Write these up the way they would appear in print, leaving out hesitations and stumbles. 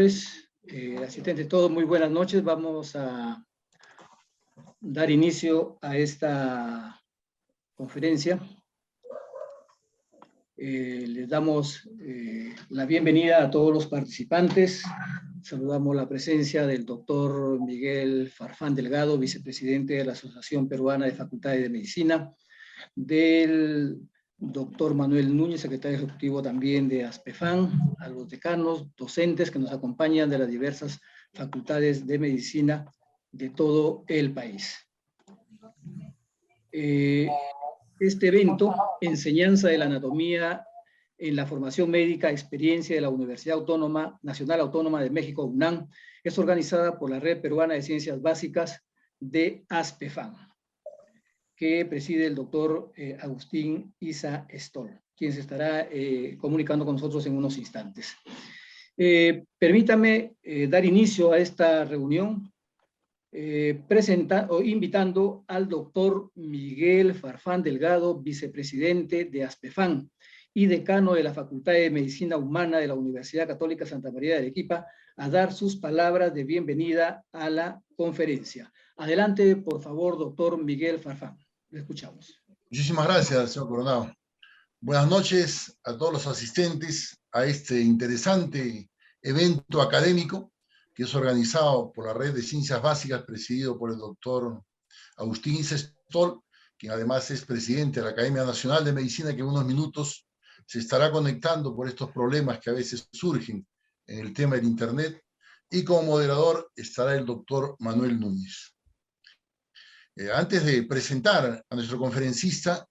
profesores, asistentes, todos muy buenas noches. Vamos a dar inicio a esta conferencia. Les damos la bienvenida a todos los participantes. Saludamos la presencia del doctor Miguel Farfán Delgado, vicepresidente de la Asociación Peruana de Facultades de Medicina, del doctor Manuel Núñez, secretario ejecutivo también de ASPEFAN, a los decanos, docentes que nos acompañan de las diversas facultades de medicina de todo el país. Este evento, Enseñanza de la Anatomía en la Formación Médica, Experiencia de la Universidad Nacional Autónoma de México, UNAM, es organizada por la Red Peruana de Ciencias Básicas de ASPEFAN, que preside el doctor Agustín Isa Stoll, quien se estará comunicando con nosotros en unos instantes. Permítame dar inicio a esta reunión invitando al doctor Miguel Farfán Delgado, vicepresidente de ASPEFAN y decano de la Facultad de Medicina Humana de la Universidad Católica Santa María de Arequipa, a dar sus palabras de bienvenida a la conferencia. Adelante, por favor, doctor Miguel Farfán. Le escuchamos. Muchísimas gracias, señor Coronado. Buenas noches a todos los asistentes a este interesante evento académico que es organizado por la Red de Ciencias Básicas, presidido por el doctor Agustín Isa Stoll, quien además es presidente de la Academia Nacional de Medicina, que en unos minutos se estará conectando por estos problemas que a veces surgen en el tema del Internet, y como moderador estará el doctor Manuel Núñez. Antes de presentar a nuestro conferencista,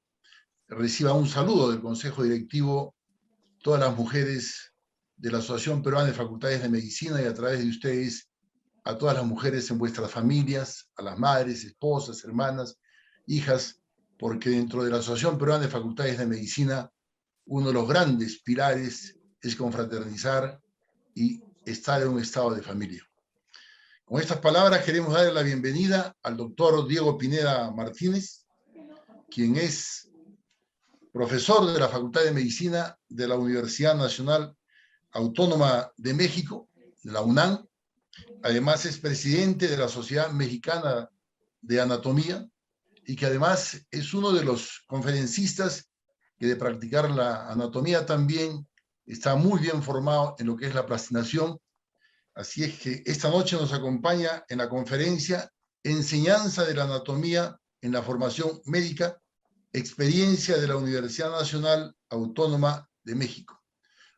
reciba un saludo del Consejo Directivo, todas las mujeres de la Asociación Peruana de Facultades de Medicina, y a través de ustedes a todas las mujeres en vuestras familias, a las madres, esposas, hermanas, hijas, porque dentro de la Asociación Peruana de Facultades de Medicina, uno de los grandes pilares es confraternizar y estar en un estado de familia. Con estas palabras queremos darle la bienvenida al doctor Diego Pineda Martínez, quien es profesor de la Facultad de Medicina de la Universidad Nacional Autónoma de México, la UNAM. Además es presidente de la Sociedad Mexicana de Anatomía y que además es uno de los conferencistas que de practicar la anatomía también está muy bien formado en lo que es la plastinación. Así es que esta noche nos acompaña en la conferencia Enseñanza de la Anatomía en la Formación Médica, Experiencia de la Universidad Nacional Autónoma de México.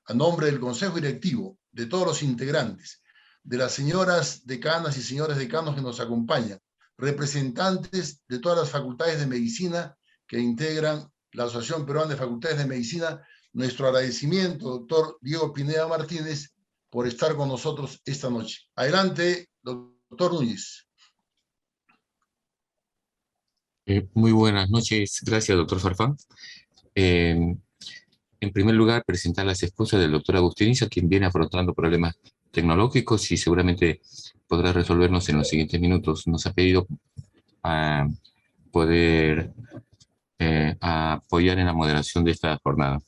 A nombre del Consejo Directivo, de todos los integrantes, de las señoras decanas y señores decanos que nos acompañan, representantes de todas las facultades de medicina que integran la Asociación Peruana de Facultades de Medicina, nuestro agradecimiento, doctor Diego Pineda Martínez, por estar con nosotros esta noche. Adelante, doctor Núñez. Muy buenas noches, gracias, doctor Farfán. En primer lugar, presentar a las esposas del doctor Agustín Isa, quien viene afrontando problemas tecnológicos y seguramente podrá resolvernos en los siguientes minutos. Nos ha pedido poder apoyar en la moderación de esta jornada.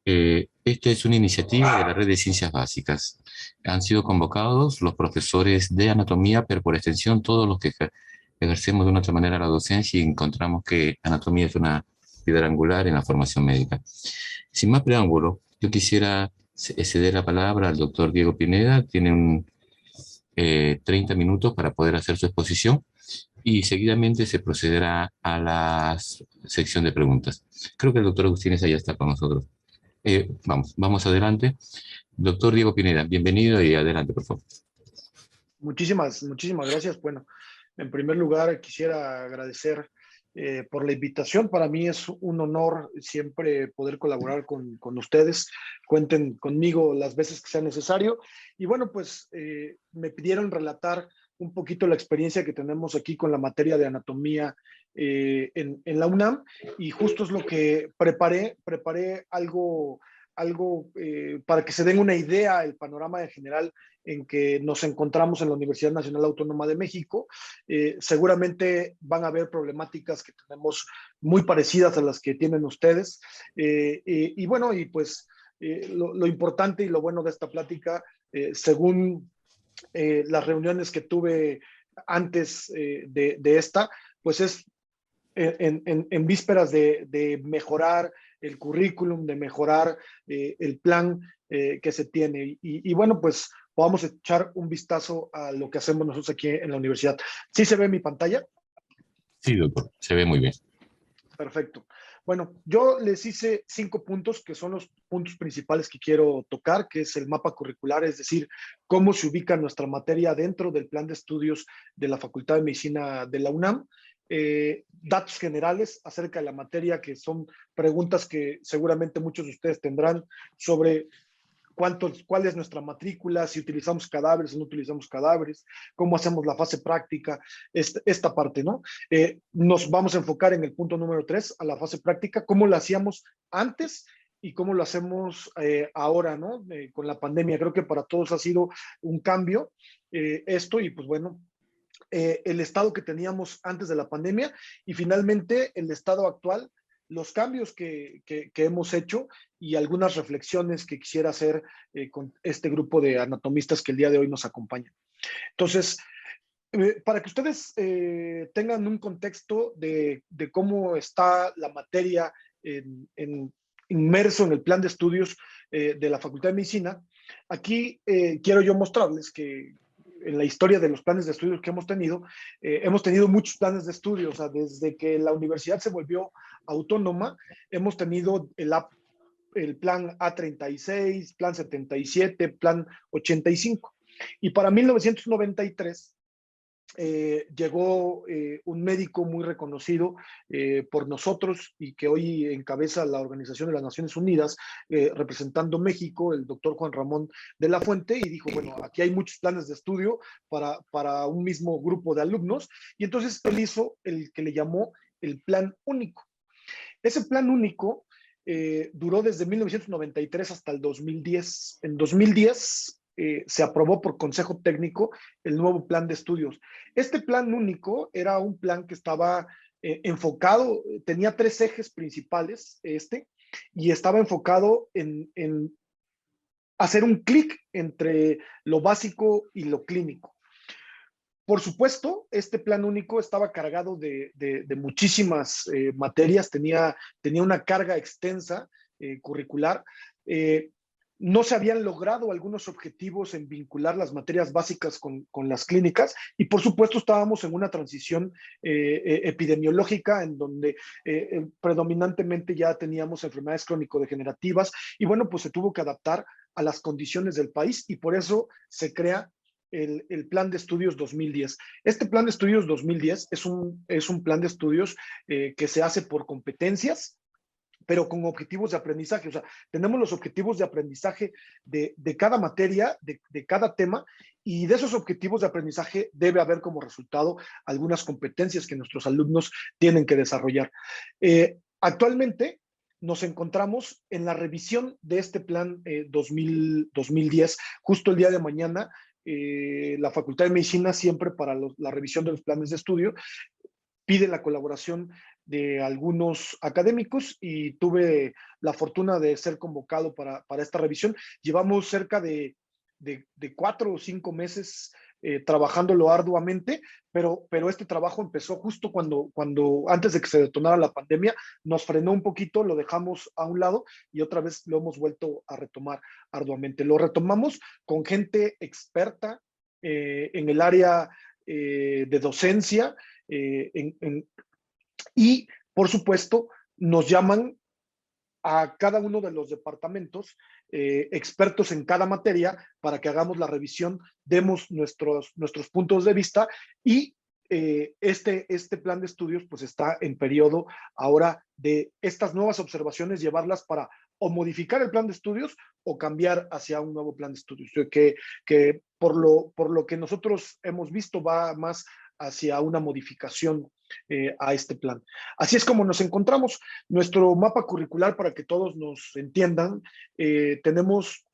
Esta es una iniciativa de la Red de Ciencias Básicas. Han sido convocados los profesores de anatomía, pero por extensión todos los que ejercemos de una otra manera la docencia y encontramos que anatomía es una piedra angular en la formación médica. Sin más preámbulo, yo quisiera ceder la palabra al doctor Diego Pineda. Tiene 30 minutos para poder hacer su exposición y seguidamente se procederá a la sección de preguntas. Creo que el doctor Agustín Isa ya está con nosotros. Vamos adelante. Doctor Diego Pineda, bienvenido y adelante, por favor. Muchísimas gracias. Bueno, en primer lugar quisiera agradecer por la invitación. Para mí es un honor siempre poder colaborar con ustedes. Cuenten conmigo las veces que sea necesario. Y bueno, pues me pidieron relatar un poquito la experiencia que tenemos aquí con la materia de anatomía en la UNAM, y justo es lo que preparé algo para que se den una idea, el panorama en general en que nos encontramos en la Universidad Nacional Autónoma de México. Seguramente van a haber problemáticas que tenemos muy parecidas a las que tienen ustedes. Y bueno, y pues lo importante y lo bueno de esta plática según las reuniones que tuve antes de esta, pues es en vísperas de mejorar el currículum, de mejorar el plan que se tiene. Y bueno, pues vamos a echar un vistazo a lo que hacemos nosotros aquí en la universidad. ¿Sí se ve mi pantalla? Sí, doctor, se ve muy bien. Perfecto. Bueno, yo les hice 5 puntos que son los puntos principales que quiero tocar, que es el mapa curricular, es decir, cómo se ubica nuestra materia dentro del plan de estudios de la Facultad de Medicina de la UNAM. Datos generales acerca de la materia, que son preguntas que seguramente muchos de ustedes tendrán sobre cuál es nuestra matrícula, si utilizamos cadáveres o no utilizamos cadáveres, cómo hacemos la fase práctica, esta parte, ¿no? Nos vamos a enfocar en el punto número 3, a la fase práctica, cómo la hacíamos antes y cómo lo hacemos ahora, ¿no? Con la pandemia. Creo que para todos ha sido un cambio esto y pues bueno, el estado que teníamos antes de la pandemia y finalmente el estado actual, los cambios que hemos hecho y algunas reflexiones que quisiera hacer con este grupo de anatomistas que el día de hoy nos acompañan. Entonces, para que ustedes tengan un contexto de cómo está la materia inmerso en el plan de estudios de la Facultad de Medicina, aquí quiero yo mostrarles que en la historia de los planes de estudios que hemos tenido muchos planes de estudios. O sea, desde que la universidad se volvió autónoma, hemos tenido el plan A36, plan 77, plan 85. Y para 1993 llegó un médico muy reconocido por nosotros y que hoy encabeza la Organización de las Naciones Unidas, representando México, el doctor Juan Ramón de la Fuente, y dijo, bueno, aquí hay muchos planes de estudio para un mismo grupo de alumnos, y entonces él hizo el que le llamó el Plan Único. Ese Plan Único duró desde 1993 hasta el 2010. En 2010 se aprobó por Consejo Técnico el nuevo plan de estudios. Este plan único era un plan que estaba enfocado, tenía 3 ejes principales, y estaba enfocado en hacer un clic entre lo básico y lo clínico. Por supuesto, este plan único estaba cargado de muchísimas materias, tenía una carga extensa curricular. No se habían logrado algunos objetivos en vincular las materias básicas con las clínicas y por supuesto estábamos en una transición epidemiológica en donde predominantemente ya teníamos enfermedades crónico-degenerativas y bueno, pues se tuvo que adaptar a las condiciones del país y por eso se crea el Plan de Estudios 2010. Este Plan de Estudios 2010 es un plan de estudios que se hace por competencias, pero con objetivos de aprendizaje. O sea, tenemos los objetivos de aprendizaje de cada materia, de cada tema, y de esos objetivos de aprendizaje debe haber como resultado algunas competencias que nuestros alumnos tienen que desarrollar. Actualmente nos encontramos en la revisión de este plan 2010. Justo el día de mañana, la Facultad de Medicina, siempre para la revisión de los planes de estudio, pide la colaboración de algunos académicos y tuve la fortuna de ser convocado para esta revisión. Llevamos cerca de 4 o 5 meses trabajándolo arduamente, pero este trabajo empezó justo cuando antes de que se detonara la pandemia, nos frenó un poquito, lo dejamos a un lado y otra vez lo hemos vuelto a retomar arduamente. Lo retomamos con gente experta en el área de docencia, y por supuesto nos llaman a cada uno de los departamentos, expertos en cada materia, para que hagamos la revisión, demos nuestros puntos de vista y este plan de estudios pues está en periodo ahora de estas nuevas observaciones, llevarlas para o modificar el plan de estudios o cambiar hacia un nuevo plan de estudios, que por lo que nosotros hemos visto va más hacia una modificación a este plan. Así es como nos encontramos. Nuestro mapa curricular, para que todos nos entiendan, tenemos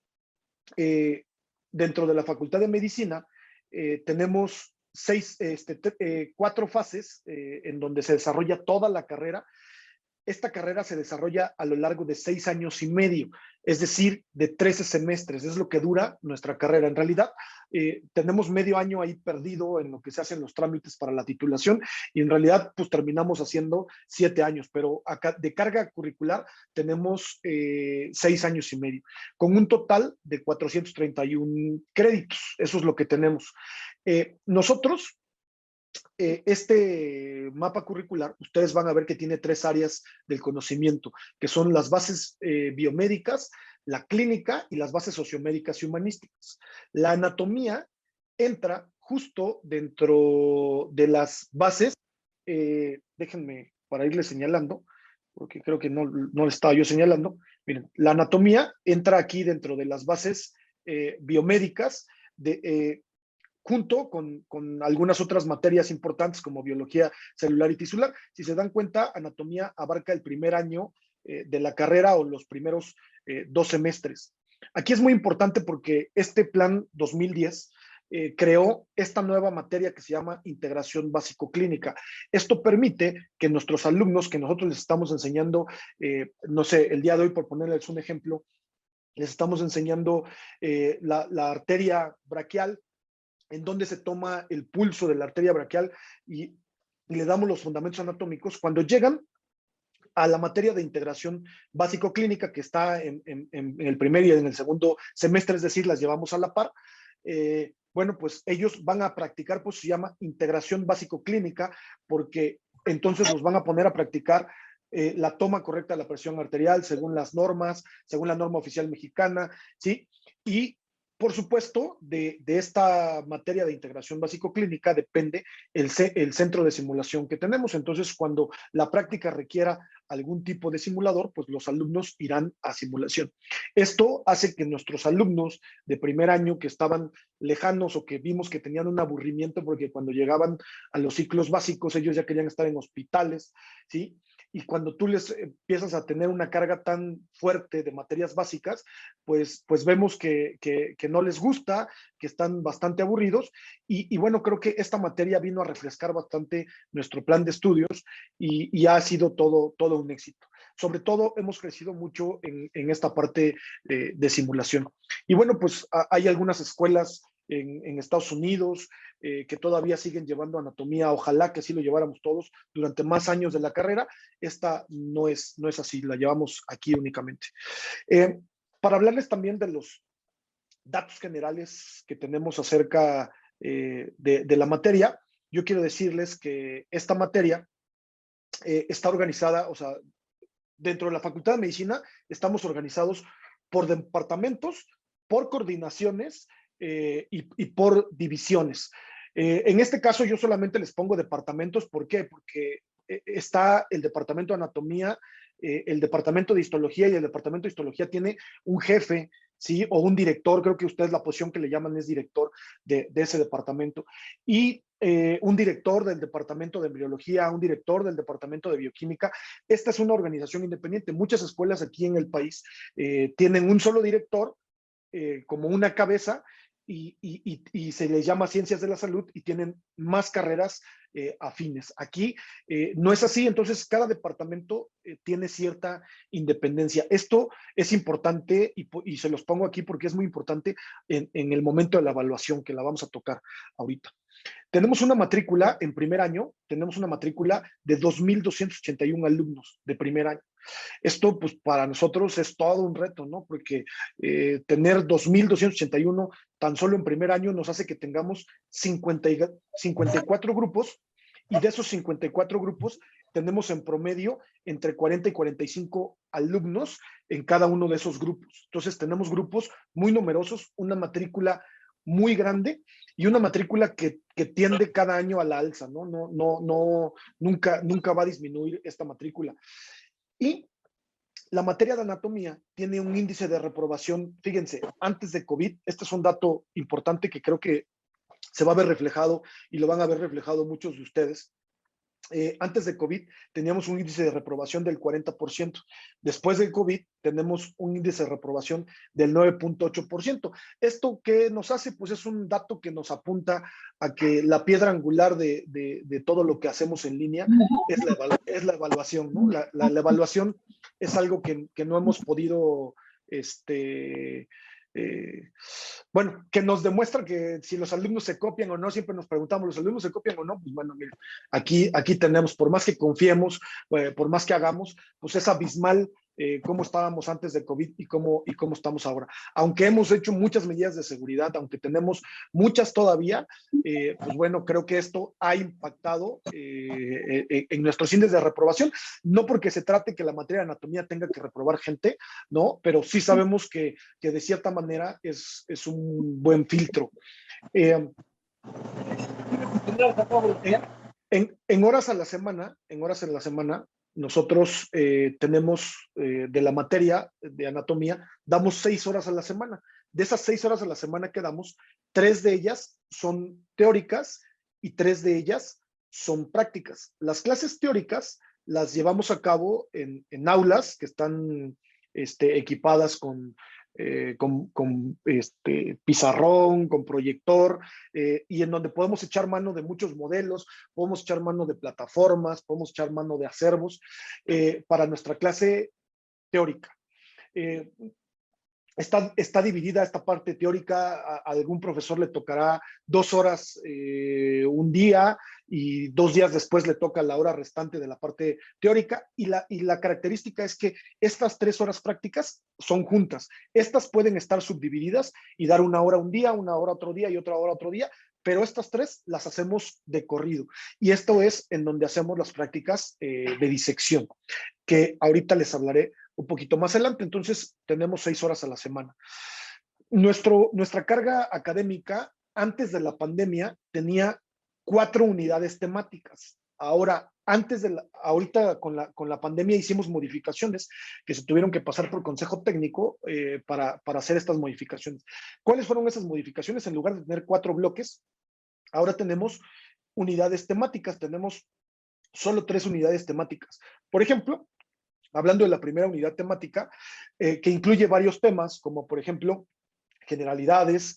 dentro de la Facultad de Medicina, tenemos 4 fases en donde se desarrolla toda la carrera. esta carrera se desarrolla a lo largo de 6 años y medio, es decir, de 13 semestres, es lo que dura nuestra carrera. En realidad, tenemos medio año ahí perdido en lo que se hacen los trámites para la titulación y en realidad pues terminamos haciendo 7 años, pero acá de carga curricular tenemos 6 años y medio, con un total de 431 créditos, eso es lo que tenemos. Nosotros, este mapa curricular, ustedes van a ver que tiene 3 áreas del conocimiento, que son las bases biomédicas, la clínica y las bases sociomédicas y humanísticas. La anatomía entra justo dentro de las bases, déjenme para irles señalando, porque creo que no le estaba yo señalando. Miren, la anatomía entra aquí dentro de las bases biomédicas, junto con algunas otras materias importantes como biología celular y tisular. Si se dan cuenta, anatomía abarca el primer año de la carrera o los primeros 2 semestres. Aquí es muy importante porque este plan 2010 creó esta nueva materia que se llama integración básico-clínica. Esto permite que nuestros alumnos, que nosotros les estamos enseñando, no sé, el día de hoy, por ponerles un ejemplo, les estamos enseñando la arteria braquial, en donde se toma el pulso de la arteria braquial y le damos los fundamentos anatómicos. Cuando llegan a la materia de integración básico-clínica, que está en el primer y en el segundo semestre, es decir, las llevamos a la par, bueno, pues ellos van a practicar, pues se llama integración básico-clínica, porque entonces los van a poner a practicar la toma correcta de la presión arterial según las normas, según la norma oficial mexicana, ¿sí? Y por supuesto, de esta materia de integración básico-clínica depende el centro de simulación que tenemos. Entonces, cuando la práctica requiera algún tipo de simulador, pues los alumnos irán a simulación. Esto hace que nuestros alumnos de primer año que estaban lejanos o que vimos que tenían un aburrimiento porque cuando llegaban a los ciclos básicos ellos ya querían estar en hospitales, ¿sí? Y cuando tú les empiezas a tener una carga tan fuerte de materias básicas, pues vemos que no les gusta, que están bastante aburridos. Y bueno, creo que esta materia vino a refrescar bastante nuestro plan de estudios y ha sido todo un éxito. Sobre todo hemos crecido mucho en esta parte de simulación. Y bueno, pues hay algunas escuelas en Estados Unidos que todavía siguen llevando anatomía. Ojalá que así lo lleváramos todos durante más años de la carrera. Esta no es así, la llevamos aquí únicamente. Para hablarles también de los datos generales que tenemos acerca de la materia, yo quiero decirles que esta materia está organizada, o sea, dentro de la Facultad de Medicina estamos organizados por departamentos, por coordinaciones y por divisiones. En este caso yo solamente les pongo departamentos. ¿Por qué? Porque está el departamento de anatomía, el departamento de histología, y el departamento de histología tiene un jefe, ¿sí? O un director. Creo que ustedes la posición que le llaman es director de ese departamento. Y un director del departamento de embriología, un director del departamento de bioquímica. Esta es una organización independiente. Muchas escuelas aquí en el país tienen un solo director como una cabeza y se les llama ciencias de la salud y tienen más carreras afines. Aquí no es así, entonces cada departamento tiene cierta independencia. Esto es importante y se los pongo aquí porque es muy importante en el momento de la evaluación que la vamos a tocar ahorita. Tenemos una matrícula en primer año, tenemos una matrícula de 2,281 alumnos de primer año. Esto, pues, para nosotros es todo un reto, ¿no? Porque tener 2,281 tan solo en primer año nos hace que tengamos 54 grupos, y de esos 54 grupos tenemos en promedio entre 40 y 45 alumnos en cada uno de esos grupos. Entonces tenemos grupos muy numerosos, una matrícula muy grande y una matrícula que tiende cada año a la alza, ¿no? Nunca va a disminuir esta matrícula. Y la materia de anatomía tiene un índice de reprobación, fíjense, antes de COVID, este es un dato importante que creo que se va a ver reflejado y lo van a ver reflejado muchos de ustedes. antes de COVID teníamos un índice de reprobación del 40%. Después del COVID tenemos un índice de reprobación del 9.8%. ¿Esto qué nos hace? Pues es un dato que nos apunta a que la piedra angular de todo lo que hacemos en línea es la evaluación, ¿no? La evaluación es algo que no hemos podido bueno, que nos demuestra que si los alumnos se copian o no, siempre nos preguntamos, ¿los alumnos se copian o no? Pues bueno, mira, aquí tenemos, por más que confiemos, por más que hagamos, pues es abismal cómo estábamos antes de COVID y cómo estamos ahora. Aunque hemos hecho muchas medidas de seguridad, aunque tenemos muchas todavía, pues bueno, creo que esto ha impactado en nuestros índices de reprobación, no porque se trate que la materia de anatomía tenga que reprobar gente, ¿no? Pero sí sabemos que de cierta manera es un buen filtro. En horas en la semana, nosotros tenemos de la materia de anatomía, damos 6 horas a la semana. De esas 6 horas a la semana que damos, 3 de ellas son teóricas y 3 de ellas son prácticas. Las clases teóricas las llevamos a cabo en aulas que están equipadas con pizarrón, con proyector, y en donde podemos echar mano de muchos modelos, podemos echar mano de plataformas, podemos echar mano de acervos para nuestra clase teórica. Está dividida esta parte teórica, a algún profesor le tocará 2 horas un día y 2 días después le toca la hora restante de la parte teórica, y la característica es que estas 3 horas prácticas son juntas. Estas pueden estar subdivididas y dar 1 hora un día, 1 hora otro día y otra hora otro día, pero estas 3 las hacemos de corrido. Y esto es en donde hacemos las prácticas de disección, que ahorita les hablaré un poquito más adelante. Entonces, tenemos 6 horas a la semana. Nuestra carga académica antes de la pandemia tenía 4 unidades temáticas. Ahora, ahorita con la pandemia hicimos modificaciones que se tuvieron que pasar por consejo técnico para hacer estas modificaciones. ¿Cuáles fueron esas modificaciones? En lugar de tener 4 bloques, ahora tenemos unidades temáticas, tenemos solo 3 unidades temáticas. Por ejemplo, hablando de la primera unidad temática, que incluye varios temas, como por ejemplo, generalidades,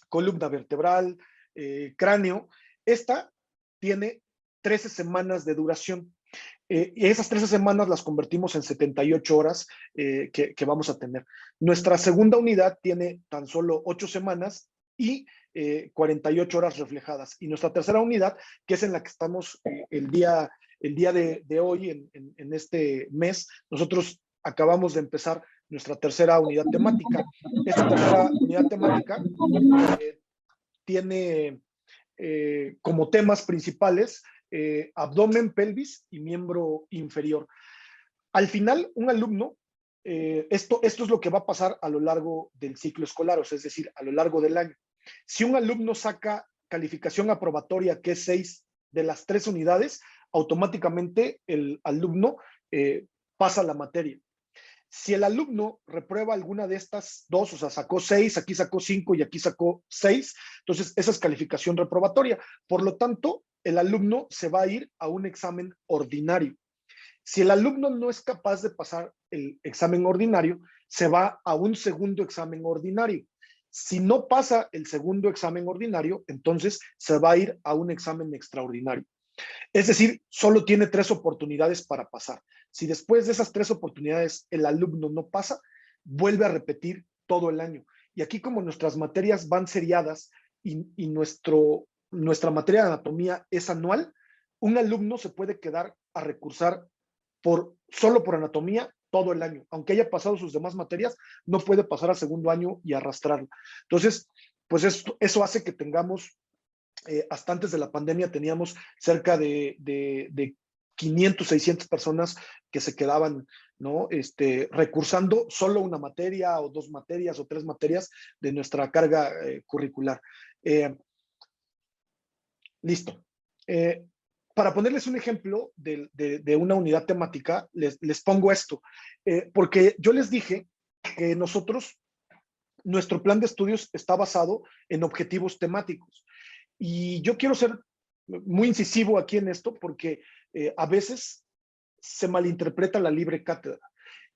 columna vertebral, cráneo. Esta tiene 13 semanas de duración. Y esas 13 semanas las convertimos en 78 horas que vamos a tener. Nuestra segunda unidad tiene tan solo 8 semanas y 48 horas reflejadas. Y nuestra tercera unidad, que es en la que estamos el día de hoy, en este mes, nosotros acabamos de empezar nuestra tercera unidad temática. Esta tercera unidad temática tiene como temas principales abdomen, pelvis y miembro inferior. Al final, un alumno, esto es lo que va a pasar a lo largo del ciclo escolar, o sea, es decir, a lo largo del año. Si un alumno saca calificación aprobatoria que es 6 de las 3 unidades, automáticamente el alumno pasa la materia. Si el alumno reprueba alguna de estas 2, o sea, sacó 6, aquí sacó 5 y aquí sacó 6, entonces esa es calificación reprobatoria. Por lo tanto, el alumno se va a ir a un examen ordinario. Si el alumno no es capaz de pasar el examen ordinario, se va a un segundo examen ordinario. Si no pasa el segundo examen ordinario, entonces se va a ir a un examen extraordinario. Es decir, solo tiene 3 oportunidades para pasar. Si después de esas 3 oportunidades el alumno no pasa, vuelve a repetir todo el año. Y aquí, como nuestras materias van seriadas y nuestra materia de anatomía es anual, un alumno se puede quedar a recursar solo por anatomía todo el año. Aunque haya pasado sus demás materias, no puede pasar al segundo año y arrastrarlo. Entonces, pues eso hace que tengamos, hasta antes de la pandemia teníamos cerca de 500, 600 personas que se quedaban, ¿no? Recursando solo una materia o 2 materias o 3 materias de nuestra carga curricular. Listo. Para ponerles un ejemplo de una unidad temática, les pongo esto, porque yo les dije que nuestro plan de estudios está basado en objetivos temáticos. Y yo quiero ser muy incisivo aquí en esto porque a veces se malinterpreta la libre cátedra.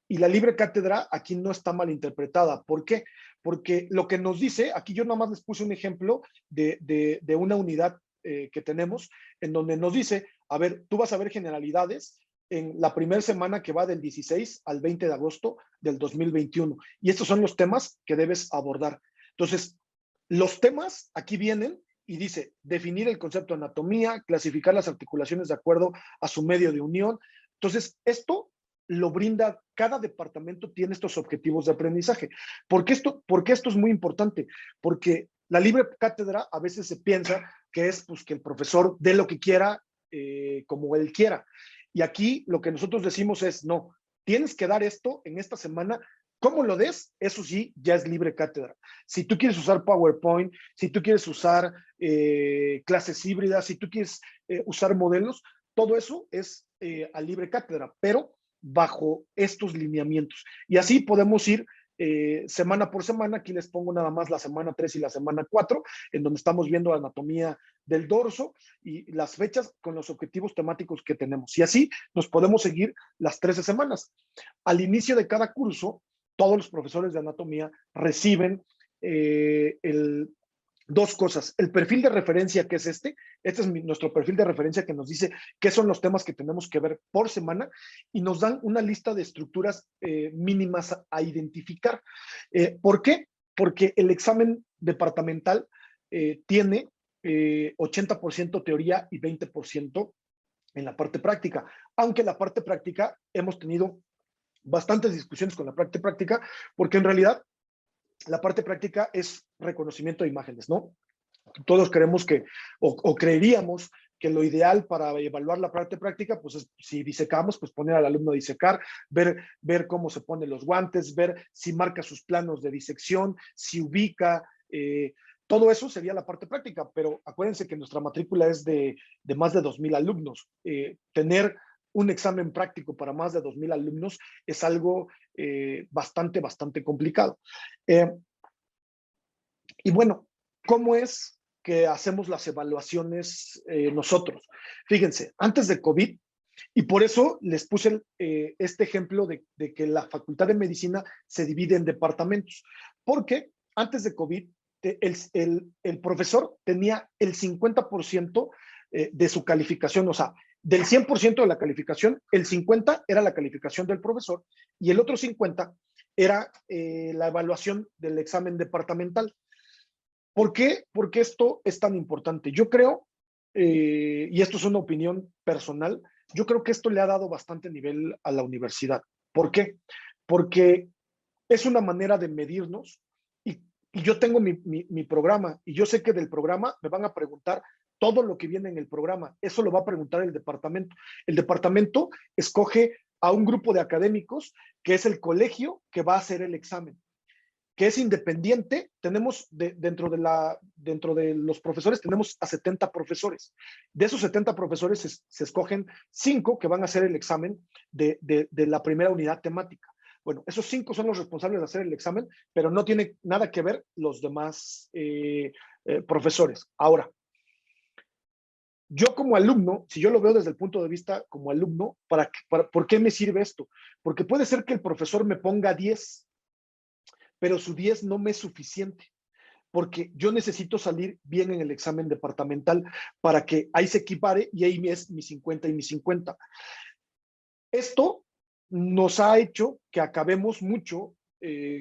Y la libre cátedra aquí no está malinterpretada. ¿Por qué? Porque lo que nos dice, aquí yo nada más les puse un ejemplo de una unidad que tenemos, en donde nos dice, a ver, tú vas a ver generalidades en la primera semana que va del 16 al 20 de agosto del 2021. Y estos son los temas que debes abordar. Entonces, los temas aquí vienen y dice, definir el concepto de anatomía, clasificar las articulaciones de acuerdo a su medio de unión. Entonces, esto lo brinda, cada departamento tiene estos objetivos de aprendizaje. ¿Por qué esto es muy importante? Porque la libre cátedra a veces se piensa que es pues, que el profesor dé lo que quiera, como él quiera. Y aquí lo que nosotros decimos es, no, tienes que dar esto en esta semana. ¿Cómo lo des? Eso sí, ya es libre cátedra. Si tú quieres usar PowerPoint, si tú quieres usar clases híbridas, si tú quieres usar modelos, todo eso es a libre cátedra, pero bajo estos lineamientos. Y así podemos ir semana por semana. Aquí les pongo nada más la semana 3 y la semana 4, en donde estamos viendo la anatomía del dorso y las fechas con los objetivos temáticos que tenemos. Y así nos podemos seguir las 13 semanas. Al inicio de cada curso, todos los profesores de anatomía reciben dos cosas. El perfil de referencia, que es este es nuestro perfil de referencia que nos dice qué son los temas que tenemos que ver por semana y nos dan una lista de estructuras mínimas a identificar. ¿Por qué? Porque el examen departamental tiene 80% teoría y 20% en la parte práctica. Aunque la parte práctica hemos tenido bastantes discusiones con la parte práctica, porque en realidad la parte práctica es reconocimiento de imágenes, ¿no? Todos creemos que, o creeríamos que lo ideal para evaluar la parte práctica, pues es, si disecamos, pues poner al alumno a disecar, ver cómo se ponen los guantes, ver si marca sus planos de disección, si ubica, todo eso sería la parte práctica, pero acuérdense que nuestra matrícula es de más de 2,000 alumnos. Tener un examen práctico para más de 2,000 alumnos es algo bastante complicado. Y bueno, ¿cómo es que hacemos las evaluaciones nosotros? Fíjense, antes de COVID, y por eso les puse este ejemplo de que la Facultad de Medicina se divide en departamentos, porque antes de COVID, el profesor tenía el 50% de su calificación, o sea, del 100% de la calificación, el 50% era la calificación del profesor y el otro 50% era la evaluación del examen departamental. ¿Por qué? Porque esto es tan importante. Yo creo, y esto es una opinión personal, yo creo que esto le ha dado bastante nivel a la universidad. ¿Por qué? Porque es una manera de medirnos y yo tengo mi programa y yo sé que del programa me van a preguntar todo lo que viene en el programa. Eso lo va a preguntar el departamento. El departamento escoge a un grupo de académicos que es el colegio que va a hacer el examen, que es independiente. Tenemos dentro de los profesores, tenemos a 70 profesores. De esos 70 profesores se escogen 5 que van a hacer el examen de la primera unidad temática. Bueno, esos 5 son los responsables de hacer el examen, pero no tiene nada que ver los demás profesores. Ahora, yo como alumno, si yo lo veo desde el punto de vista como alumno, ¿por qué me sirve esto? Porque puede ser que el profesor me ponga 10, pero su 10 no me es suficiente, porque yo necesito salir bien en el examen departamental para que ahí se equipare y ahí es mi 50 y mi 50. Esto nos ha hecho que acabemos mucho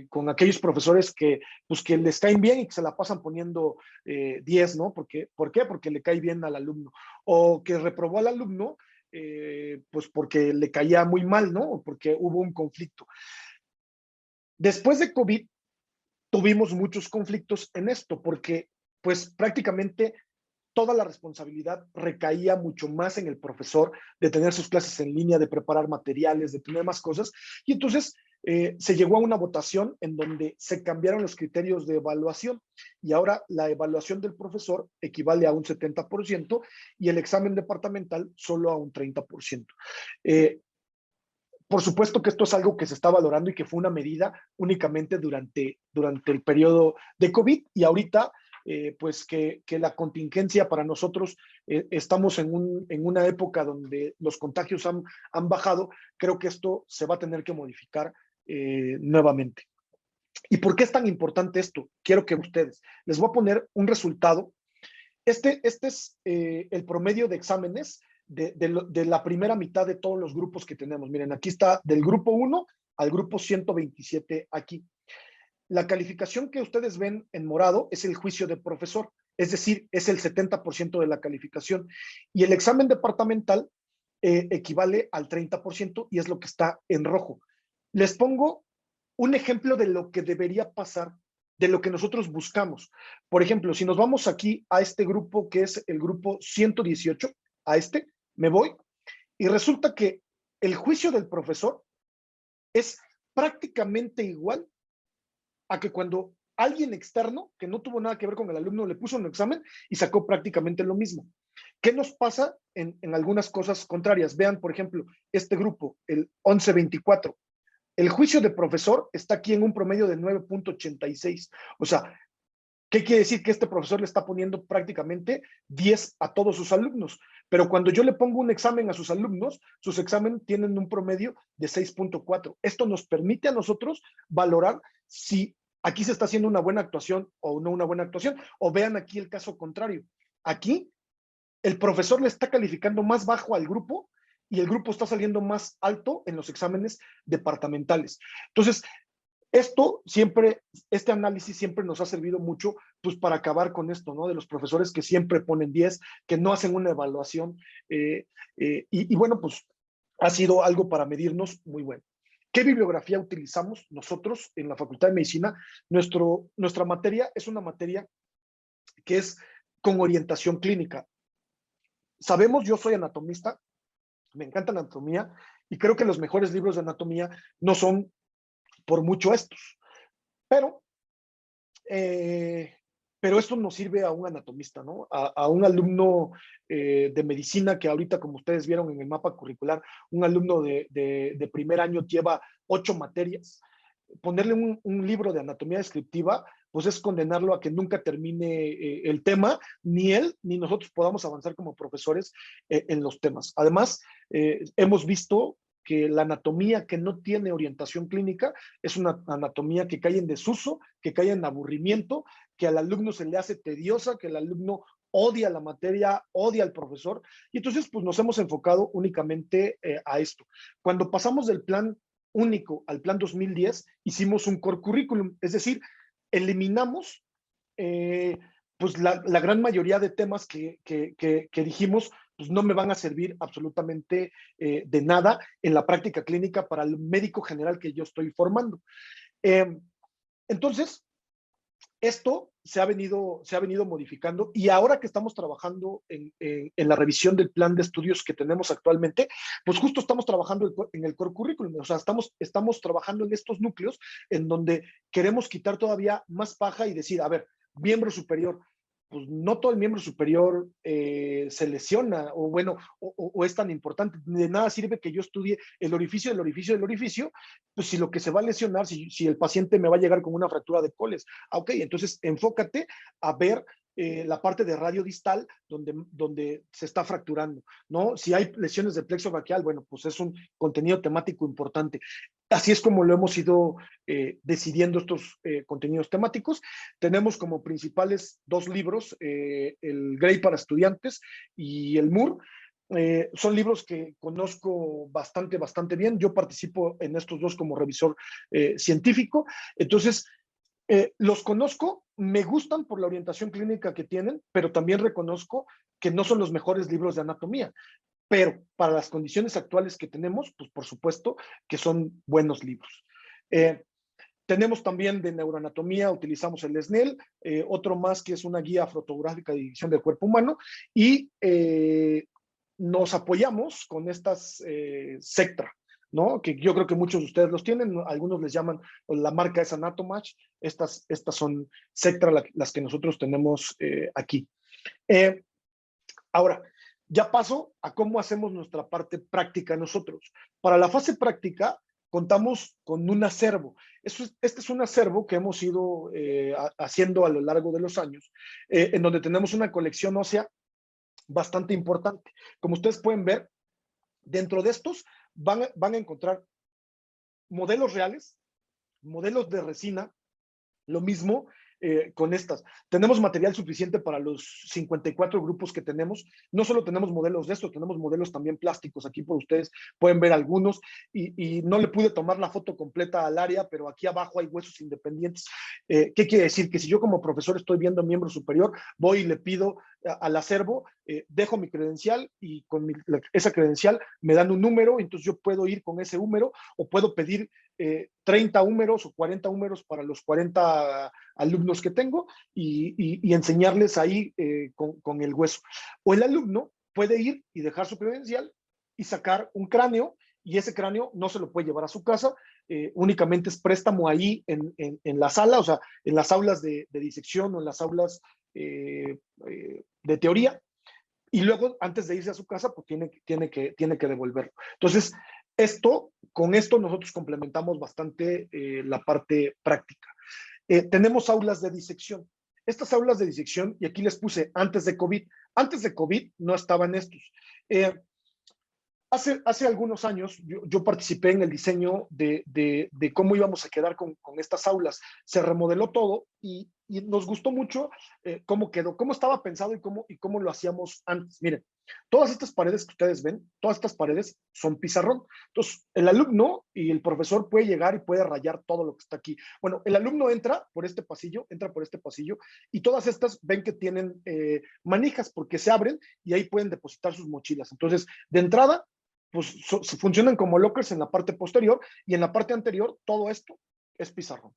con aquellos profesores que les caen bien y que se la pasan poniendo 10, ¿no? ¿Por qué? Porque le cae bien al alumno. O que reprobó al alumno, pues porque le caía muy mal, ¿no? O porque hubo un conflicto. Después de COVID, tuvimos muchos conflictos en esto, porque pues prácticamente toda la responsabilidad recaía mucho más en el profesor de tener sus clases en línea, de preparar materiales, de tener más cosas. Y entonces se llegó a una votación en donde se cambiaron los criterios de evaluación y ahora la evaluación del profesor equivale a un 70% y el examen departamental solo a un 30%. Por supuesto que esto es algo que se está valorando y que fue una medida únicamente durante el periodo de COVID y ahorita pues que la contingencia para nosotros, estamos en una época donde los contagios han bajado, creo que esto se va a tener que modificar nuevamente. ¿Y por qué es tan importante esto? Quiero que ustedes, les voy a poner un resultado. Este es el promedio de exámenes de la primera mitad de todos los grupos que tenemos. Miren, aquí está del grupo 1 al grupo 127 aquí. La calificación que ustedes ven en morado es el juicio de profesor, es decir, es el 70% de la calificación. Y el examen departamental equivale al 30% y es lo que está en rojo. Les pongo un ejemplo de lo que debería pasar, de lo que nosotros buscamos. Por ejemplo, si nos vamos aquí a este grupo que es el grupo 118, a este, me voy, y resulta que el juicio del profesor es prácticamente igual a que cuando alguien externo, que no tuvo nada que ver con el alumno, le puso un examen y sacó prácticamente lo mismo. ¿Qué nos pasa en algunas cosas contrarias? Vean, por ejemplo, este grupo, el 1124. El juicio de profesor está aquí en un promedio de 9.86. O sea, ¿qué quiere decir? Que este profesor le está poniendo prácticamente 10 a todos sus alumnos. Pero cuando yo le pongo un examen a sus alumnos, sus exámenes tienen un promedio de 6.4. Esto nos permite a nosotros valorar si aquí se está haciendo una buena actuación o no una buena actuación. O vean aquí el caso contrario. Aquí el profesor le está calificando más bajo al grupo y el grupo está saliendo más alto en los exámenes departamentales. Entonces, este análisis siempre nos ha servido mucho pues para acabar con esto, ¿no? De los profesores que siempre ponen 10, que no hacen una evaluación, y bueno, pues ha sido algo para medirnos muy bueno. ¿Qué bibliografía utilizamos nosotros en la Facultad de Medicina? Nuestra materia es una materia que es con orientación clínica. Sabemos, yo soy anatomista, me encanta la anatomía y creo que los mejores libros de anatomía no son por mucho estos, pero esto nos sirve a un anatomista, ¿no? A un alumno de medicina que ahorita, como ustedes vieron en el mapa curricular, un alumno de primer año lleva 8 materias. Ponerle un libro de anatomía descriptiva, pues es condenarlo a que nunca termine el tema, ni él ni nosotros podamos avanzar como profesores en los temas. Además, hemos visto que la anatomía que no tiene orientación clínica es una anatomía que cae en desuso, que cae en aburrimiento, que al alumno se le hace tediosa, que el alumno odia la materia, odia al profesor, y entonces pues nos hemos enfocado únicamente a esto. Cuando pasamos del plan único al plan 2010, hicimos un core curriculum, es decir, eliminamos pues la gran mayoría de temas que dijimos, pues no me van a servir absolutamente de nada en la práctica clínica para el médico general que yo estoy formando. Entonces, esto se ha venido modificando y ahora que estamos trabajando en la revisión del plan de estudios que tenemos actualmente, pues justo estamos trabajando en el core curriculum, o sea, estamos trabajando en estos núcleos en donde queremos quitar todavía más paja y decir, a ver, miembro superior, pues no todo el miembro superior se lesiona o bueno, o es tan importante. De nada sirve que yo estudie el orificio del orificio del orificio, pues si lo que se va a lesionar, si el paciente me va a llegar con una fractura de coles. Ok, entonces enfócate a ver la parte de radio distal donde se está fracturando, ¿no? Si hay lesiones de plexo braquial, bueno, pues es un contenido temático importante. Así es como lo hemos ido decidiendo estos contenidos temáticos. Tenemos como principales 2 libros, el Gray para estudiantes y el Moore. Son libros que conozco bastante bien. Yo participo en estos 2 como revisor científico. Entonces, los conozco, me gustan por la orientación clínica que tienen, pero también reconozco que no son los mejores libros de anatomía. Pero para las condiciones actuales que tenemos, pues por supuesto que son buenos libros. Tenemos también de neuroanatomía, utilizamos el SNEL, otro más que es una guía fotográfica de división del cuerpo humano, y nos apoyamos con estas Sectra, ¿no? Que yo creo que muchos de ustedes los tienen, algunos les llaman, la marca es Anatomatch, estas son Sectra las que nosotros tenemos aquí. Ahora, ya paso a cómo hacemos nuestra parte práctica nosotros. Para la fase práctica, contamos con un acervo. Este es un acervo que hemos ido haciendo a lo largo de los años, en donde tenemos una colección ósea bastante importante. Como ustedes pueden ver, dentro de estos van a encontrar modelos reales, modelos de resina, lo mismo con estas. Tenemos material suficiente para los 54 grupos que tenemos. No solo tenemos modelos de estos, tenemos modelos también plásticos. Aquí por ustedes pueden ver algunos y no le pude tomar la foto completa al área, pero aquí abajo hay huesos independientes. ¿Qué quiere decir? Que si yo como profesor estoy viendo miembro superior, voy y le pido al acervo, dejo mi credencial y con esa credencial me dan un número, entonces yo puedo ir con ese número o puedo pedir 30 húmeros o 40 húmeros para los 40 alumnos que tengo y enseñarles ahí con el hueso. O el alumno puede ir y dejar su credencial y sacar un cráneo, y ese cráneo no se lo puede llevar a su casa, únicamente es préstamo ahí en la sala, o sea, en las aulas de disección o en las aulas de teoría, y luego antes de irse a su casa, pues tiene que devolverlo. Entonces, con esto nosotros complementamos bastante la parte práctica. Tenemos aulas de disección. Estas aulas de disección, y aquí les puse antes de COVID no estaban estos. Hace algunos años yo participé en el diseño de cómo íbamos a quedar con estas aulas. Se remodeló todo y nos gustó mucho cómo quedó, cómo estaba pensado y cómo lo hacíamos antes. Miren, todas estas paredes que ustedes ven, todas estas paredes son pizarrón. Entonces, el alumno y el profesor puede llegar y puede rayar todo lo que está aquí. Bueno, el alumno entra por este pasillo y todas estas ven que tienen manijas porque se abren y ahí pueden depositar sus mochilas. Entonces, de entrada, pues funcionan como lockers en la parte posterior y en la parte anterior todo esto es pizarrón.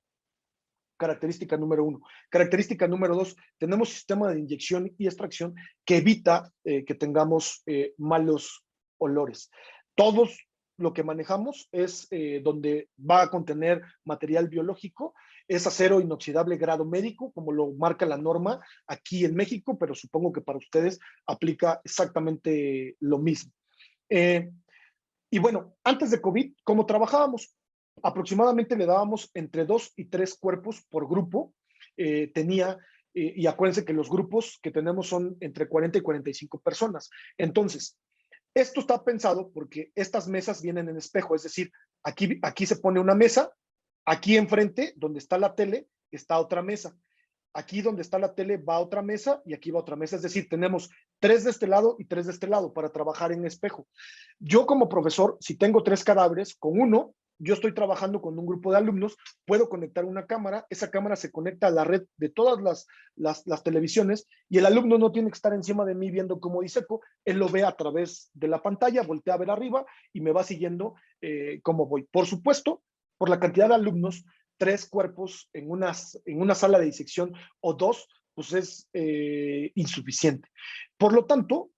Característica número 1. Característica número 2, tenemos sistema de inyección y extracción que evita que tengamos malos olores. Todos lo que manejamos es donde va a contener material biológico, es acero inoxidable grado médico, como lo marca la norma aquí en México, pero supongo que para ustedes aplica exactamente lo mismo. Y bueno, antes de COVID, ¿cómo trabajábamos? Aproximadamente le dábamos entre 2 y 3 cuerpos por grupo. Y acuérdense que los grupos que tenemos son entre 40 y 45 personas. Entonces, esto está pensado porque estas mesas vienen en espejo, es decir, aquí se pone una mesa, aquí enfrente, donde está la tele, está otra mesa. Aquí donde está la tele va otra mesa y aquí va otra mesa. Es decir, tenemos 3 de este lado y 3 de este lado para trabajar en espejo. Yo como profesor, si tengo 3 cadáveres, con uno, yo estoy trabajando con un grupo de alumnos, puedo conectar una cámara, esa cámara se conecta a la red de todas las televisiones y el alumno no tiene que estar encima de mí viendo cómo diseco, él lo ve a través de la pantalla, voltea a ver arriba y me va siguiendo cómo voy. Por supuesto, por la cantidad de alumnos, 3 cuerpos en una sala de disección o 2, pues es insuficiente. Por lo tanto,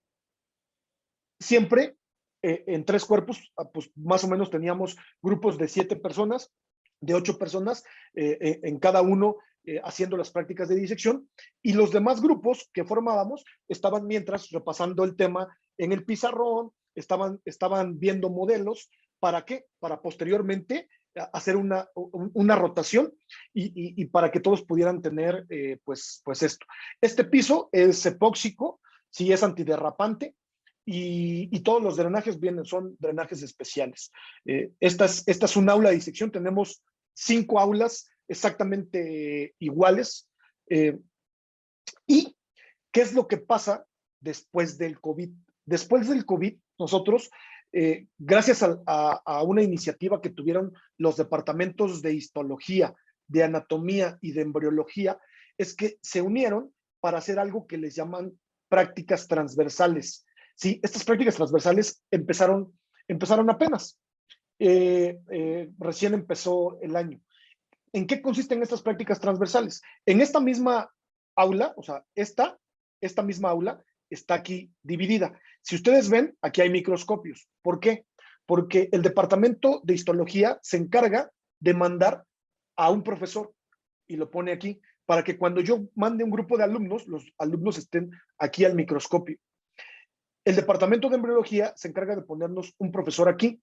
siempre en 3 cuerpos, pues más o menos teníamos grupos de 7 personas, de 8 personas, en cada uno haciendo las prácticas de disección, y los demás grupos que formábamos estaban mientras repasando el tema en el pizarrón, estaban viendo modelos. ¿Para qué? Para posteriormente hacer una rotación y para que todos pudieran tener pues esto. Este piso es epóxico, sí es antiderrapante y todos los drenajes son drenajes especiales. Esta es un aula de disección, tenemos 5 aulas exactamente iguales. ¿Y qué es lo que pasa después del COVID? Después del COVID, nosotros gracias a una iniciativa que tuvieron los departamentos de histología, de anatomía y de embriología, es que se unieron para hacer algo que les llaman prácticas transversales. Sí, estas prácticas transversales empezaron apenas. Recién empezó el año. ¿En qué consisten estas prácticas transversales? En esta misma aula, o sea, esta misma aula está aquí dividida. Si ustedes ven, aquí hay microscopios. ¿Por qué? Porque el departamento de histología se encarga de mandar a un profesor y lo pone aquí para que cuando yo mande un grupo de alumnos, los alumnos estén aquí al microscopio. El departamento de embriología se encarga de ponernos un profesor aquí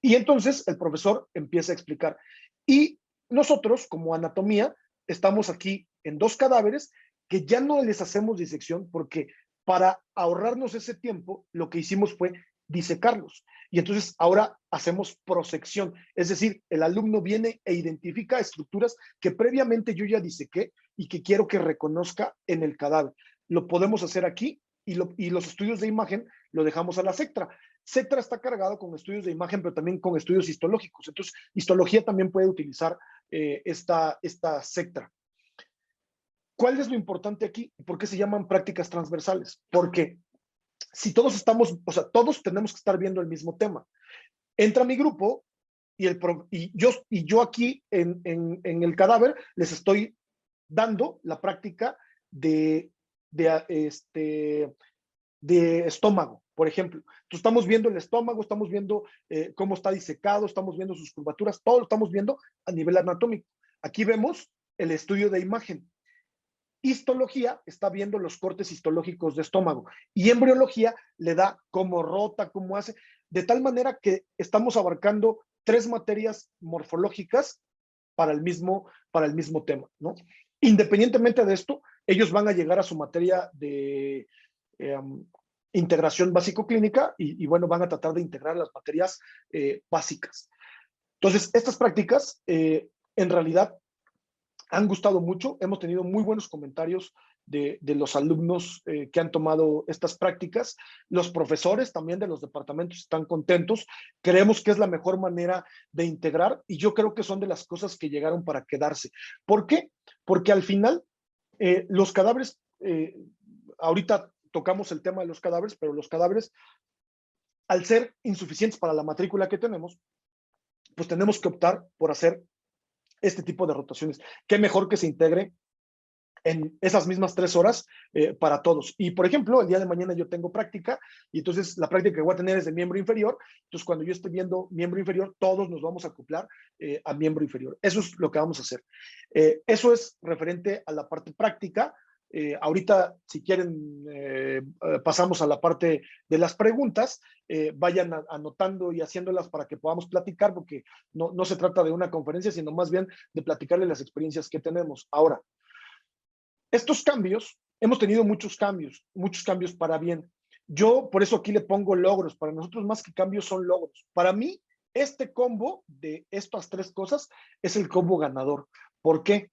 Y entonces el profesor empieza a explicar. Y nosotros, como anatomía, estamos aquí en 2 cadáveres que ya no les hacemos disección porque para ahorrarnos ese tiempo, lo que hicimos fue disecarlos. Y entonces ahora hacemos prosección, es decir, el alumno viene e identifica estructuras que previamente yo ya disequé y que quiero que reconozca en el cadáver. Lo podemos hacer aquí y los estudios de imagen lo dejamos a la SECTRA. SECTRA está cargado con estudios de imagen, pero también con estudios histológicos. Entonces, histología también puede utilizar esta SECTRA. ¿Cuál es lo importante aquí? ¿Por qué se llaman prácticas transversales? Porque si todos estamos, o sea, todos tenemos que estar viendo el mismo tema. Entra mi grupo y yo aquí en el cadáver les estoy dando la práctica de estómago, por ejemplo. Entonces estamos viendo el estómago, estamos viendo cómo está disecado, estamos viendo sus curvaturas, todo lo estamos viendo a nivel anatómico. Aquí vemos el estudio de imagen. Histología está viendo los cortes histológicos de estómago y embriología le da cómo rota, cómo hace, de tal manera que estamos abarcando 3 materias morfológicas para el mismo tema, ¿no? Independientemente de esto, ellos van a llegar a su materia de integración básico-clínica y bueno, van a tratar de integrar las materias básicas. Entonces, estas prácticas en realidad han gustado mucho, hemos tenido muy buenos comentarios de los alumnos que han tomado estas prácticas. Los profesores también de los departamentos están contentos. Creemos que es la mejor manera de integrar y yo creo que son de las cosas que llegaron para quedarse. ¿Por qué? Porque al final los cadáveres, ahorita tocamos el tema de los cadáveres, pero los cadáveres, al ser insuficientes para la matrícula que tenemos, pues tenemos que optar por hacer este tipo de rotaciones. Qué mejor que se integre en esas mismas 3 horas para todos. Y, por ejemplo, el día de mañana yo tengo práctica y entonces la práctica que voy a tener es de miembro inferior. Entonces, cuando yo esté viendo miembro inferior, todos nos vamos a acoplar a miembro inferior. Eso es lo que vamos a hacer. Eso es referente a la parte práctica. Ahorita, si quieren, pasamos a la parte de las preguntas. Vayan anotando y haciéndolas para que podamos platicar, porque no se trata de una conferencia, sino más bien de platicarles las experiencias que tenemos. Ahora, estos cambios, hemos tenido muchos cambios para bien. Yo por eso aquí le pongo logros. Para nosotros más que cambios son logros. Para mí, este combo de estas 3 cosas es el combo ganador. ¿Por qué?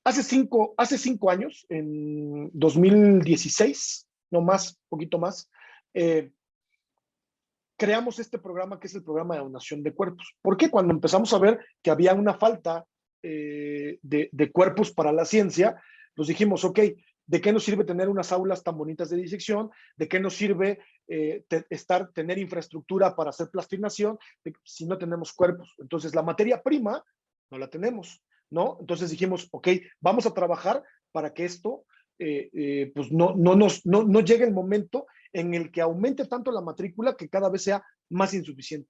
Hace 5 años, en 2016, no más, poquito más, creamos este programa que es el programa de donación de cuerpos. ¿Por qué? Cuando empezamos a ver que había una falta de cuerpos para la ciencia, nos dijimos, ok, ¿de qué nos sirve tener unas aulas tan bonitas de disección? ¿De qué nos sirve tener infraestructura para hacer plastinación si no tenemos cuerpos? Entonces, la materia prima no la tenemos, ¿no? Entonces dijimos, ok, vamos a trabajar para que esto pues no llegue el momento en el que aumente tanto la matrícula que cada vez sea más insuficiente.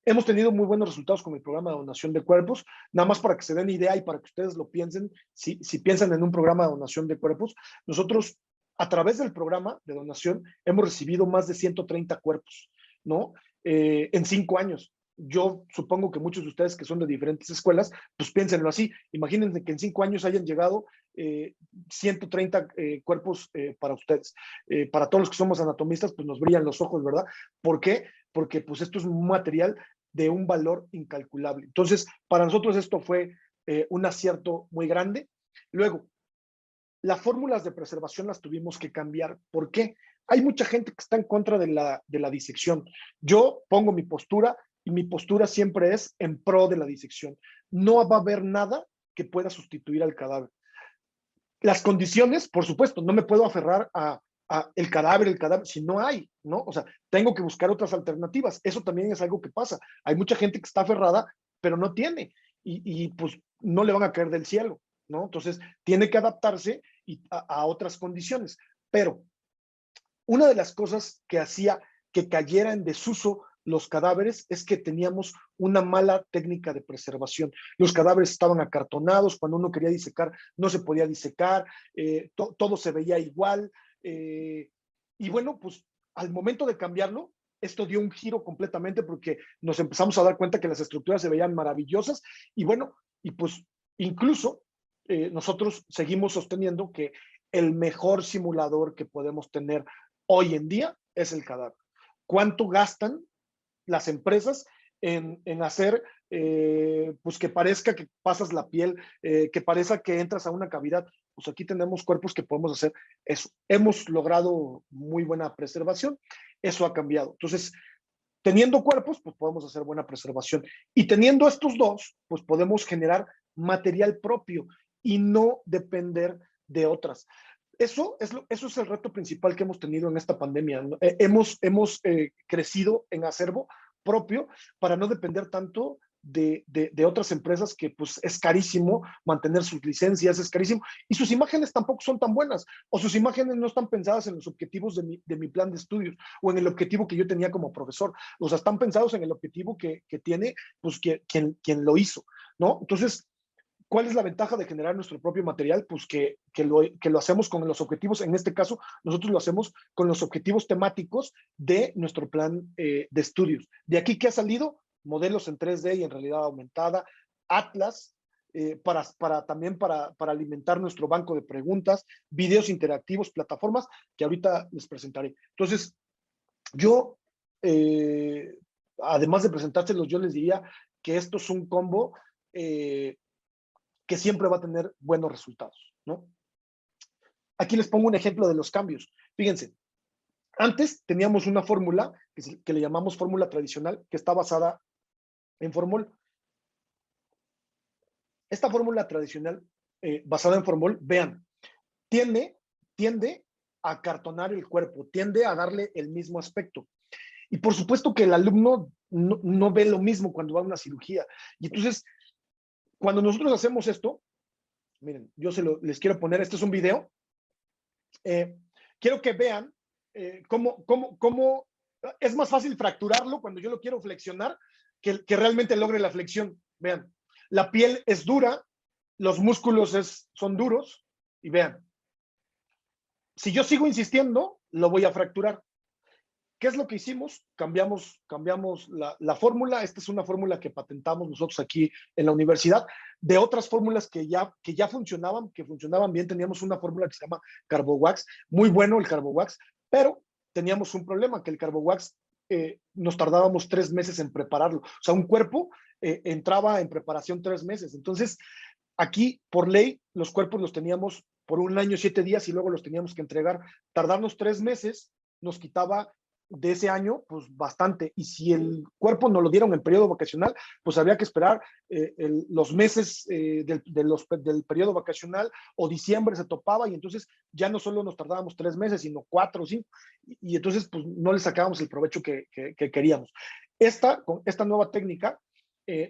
Hemos tenido muy buenos resultados con el programa de donación de cuerpos, nada más para que se den idea y para que ustedes lo piensen, si piensan en un programa de donación de cuerpos, nosotros a través del programa de donación hemos recibido más de 130 cuerpos, ¿no? En 5 años. Yo supongo que muchos de ustedes que son de diferentes escuelas, pues piénsenlo así. Imagínense que en 5 años hayan llegado 130 cuerpos para ustedes. Para todos los que somos anatomistas, pues nos brillan los ojos, ¿verdad? ¿Por qué? Porque pues esto es un material de un valor incalculable. Entonces, para nosotros esto fue un acierto muy grande. Luego, las fórmulas de preservación las tuvimos que cambiar. ¿Por qué? Hay mucha gente que está en contra de la disección. Yo pongo mi postura y mi postura siempre es en pro de la disección. No va a haber nada que pueda sustituir al cadáver. Las condiciones, por supuesto, no me puedo aferrar a el cadáver, si no hay, ¿no? O sea, tengo que buscar otras alternativas. Eso también es algo que pasa. Hay mucha gente que está aferrada, pero no tiene. Y pues no le van a caer del cielo, ¿no? Entonces, tiene que adaptarse a otras condiciones. Pero una de las cosas que hacía que cayera en desuso los cadáveres es que teníamos una mala técnica de preservación. Los cadáveres estaban acartonados, cuando uno quería disecar no se podía disecar, todo se veía igual, y bueno, pues al momento de cambiarlo, esto dio un giro completamente porque nos empezamos a dar cuenta que las estructuras se veían maravillosas y bueno, y pues incluso nosotros seguimos sosteniendo que el mejor simulador que podemos tener hoy en día es el cadáver. ¿Cuánto gastan las empresas en hacer pues que parezca que pasas la piel, que parezca que entras a una cavidad? Pues aquí tenemos cuerpos que podemos hacer eso. Hemos logrado muy buena preservación, eso ha cambiado. Entonces, teniendo cuerpos, pues podemos hacer buena preservación. Y teniendo estos dos, pues podemos generar material propio y no depender de otras. Eso es el reto principal que hemos tenido en esta pandemia. Hemos crecido en acervo propio para no depender tanto de otras empresas que pues es carísimo mantener sus licencias, es carísimo, y sus imágenes tampoco son tan buenas, o sus imágenes no están pensadas en los objetivos de mi plan de estudios, o en el objetivo que yo tenía como profesor, o sea, están pensados en el objetivo que tiene pues quien lo hizo, ¿no? Entonces, ¿cuál es la ventaja de generar nuestro propio material? Pues que lo hacemos con los objetivos, en este caso, nosotros lo hacemos con los objetivos temáticos de nuestro plan de estudios. De aquí que ha salido modelos en 3D y en realidad aumentada, atlas, también para alimentar nuestro banco de preguntas, videos interactivos, plataformas que ahorita les presentaré. Entonces, yo, además de presentárselos, yo les diría que esto es un combo que siempre va a tener buenos resultados, ¿no? Aquí les pongo un ejemplo de los cambios. Fíjense, antes teníamos una fórmula que le llamamos fórmula tradicional, que está basada en formol. Esta fórmula tradicional basada en formol, vean, tiende a acartonar el cuerpo, tiende a darle el mismo aspecto. Y por supuesto que el alumno no ve lo mismo cuando va a una cirugía. Y entonces, cuando nosotros hacemos esto, miren, yo les quiero poner, este es un video. Quiero que vean cómo es más fácil fracturarlo cuando yo lo quiero flexionar que realmente logre la flexión. Vean, la piel es dura, los músculos son duros y vean, si yo sigo insistiendo, lo voy a fracturar. ¿Qué es lo que hicimos? Cambiamos la fórmula. Esta es una fórmula que patentamos nosotros aquí en la universidad. De otras fórmulas que ya funcionaban bien, teníamos una fórmula que se llama CarboWax. Muy bueno el CarboWax, pero teníamos un problema, que el CarboWax nos tardábamos 3 meses en prepararlo. O sea, un cuerpo entraba en preparación 3 meses. Entonces, aquí, por ley, los cuerpos los teníamos por 1 año, 7 días y luego los teníamos que entregar. Tardarnos 3 meses nos quitaba de ese año, pues bastante. Y si el cuerpo nos lo dieron en periodo vacacional, pues habría que esperar los meses del periodo vacacional, o diciembre se topaba, y entonces ya no solo nos tardábamos 3 meses, sino 4 o 5, y entonces pues no le sacábamos el provecho que queríamos. Con esta nueva técnica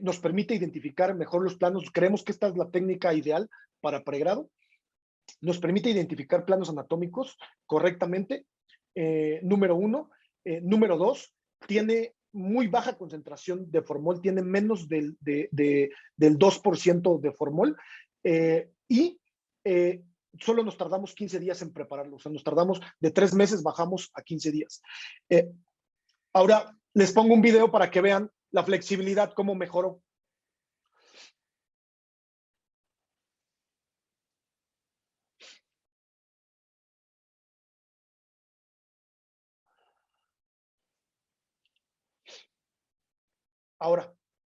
nos permite identificar mejor los planos. Creemos que esta es la técnica ideal para pregrado. Nos permite identificar planos anatómicos correctamente, número 1. Número 2, tiene muy baja concentración de formol, tiene menos del 2% de formol, y solo nos tardamos 15 días en prepararlo. O sea, nos tardamos de 3 meses, bajamos a 15 días. Ahora les pongo un video para que vean la flexibilidad, cómo mejoró. Ahora,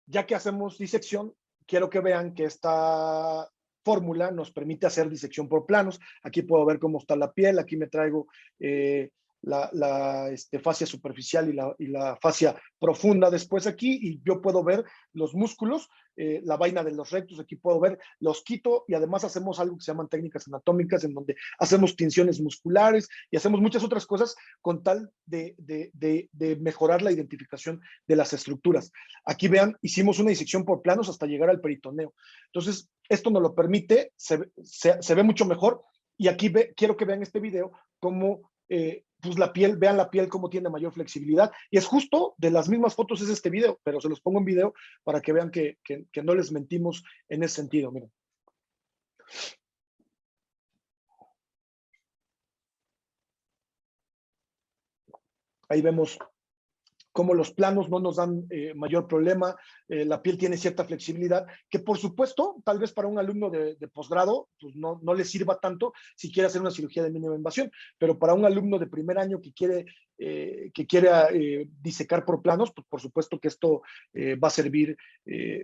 ya que hacemos disección, quiero que vean que esta fórmula nos permite hacer disección por planos. Aquí puedo ver cómo está la piel, aquí me traigo la fascia superficial y la fascia profunda después aquí, y yo puedo ver los músculos, la vaina de los rectos, aquí puedo ver, los quito, y además hacemos algo que se llaman técnicas anatómicas, en donde hacemos tinciones musculares y hacemos muchas otras cosas con tal de mejorar la identificación de las estructuras. Aquí vean, hicimos una disección por planos hasta llegar al peritoneo. Entonces, esto nos lo permite, se ve mucho mejor, y aquí quiero que vean este video cómo pues la piel, vean la piel cómo tiene mayor flexibilidad, y es justo de las mismas fotos es este video, pero se los pongo en video para que vean que no les mentimos en ese sentido. Miren. Ahí vemos como los planos no nos dan mayor problema, la piel tiene cierta flexibilidad, que por supuesto, tal vez para un alumno de posgrado, pues no le sirva tanto si quiere hacer una cirugía de mínima invasión, pero para un alumno de primer año que quiera disecar por planos, pues por supuesto que esto va a servir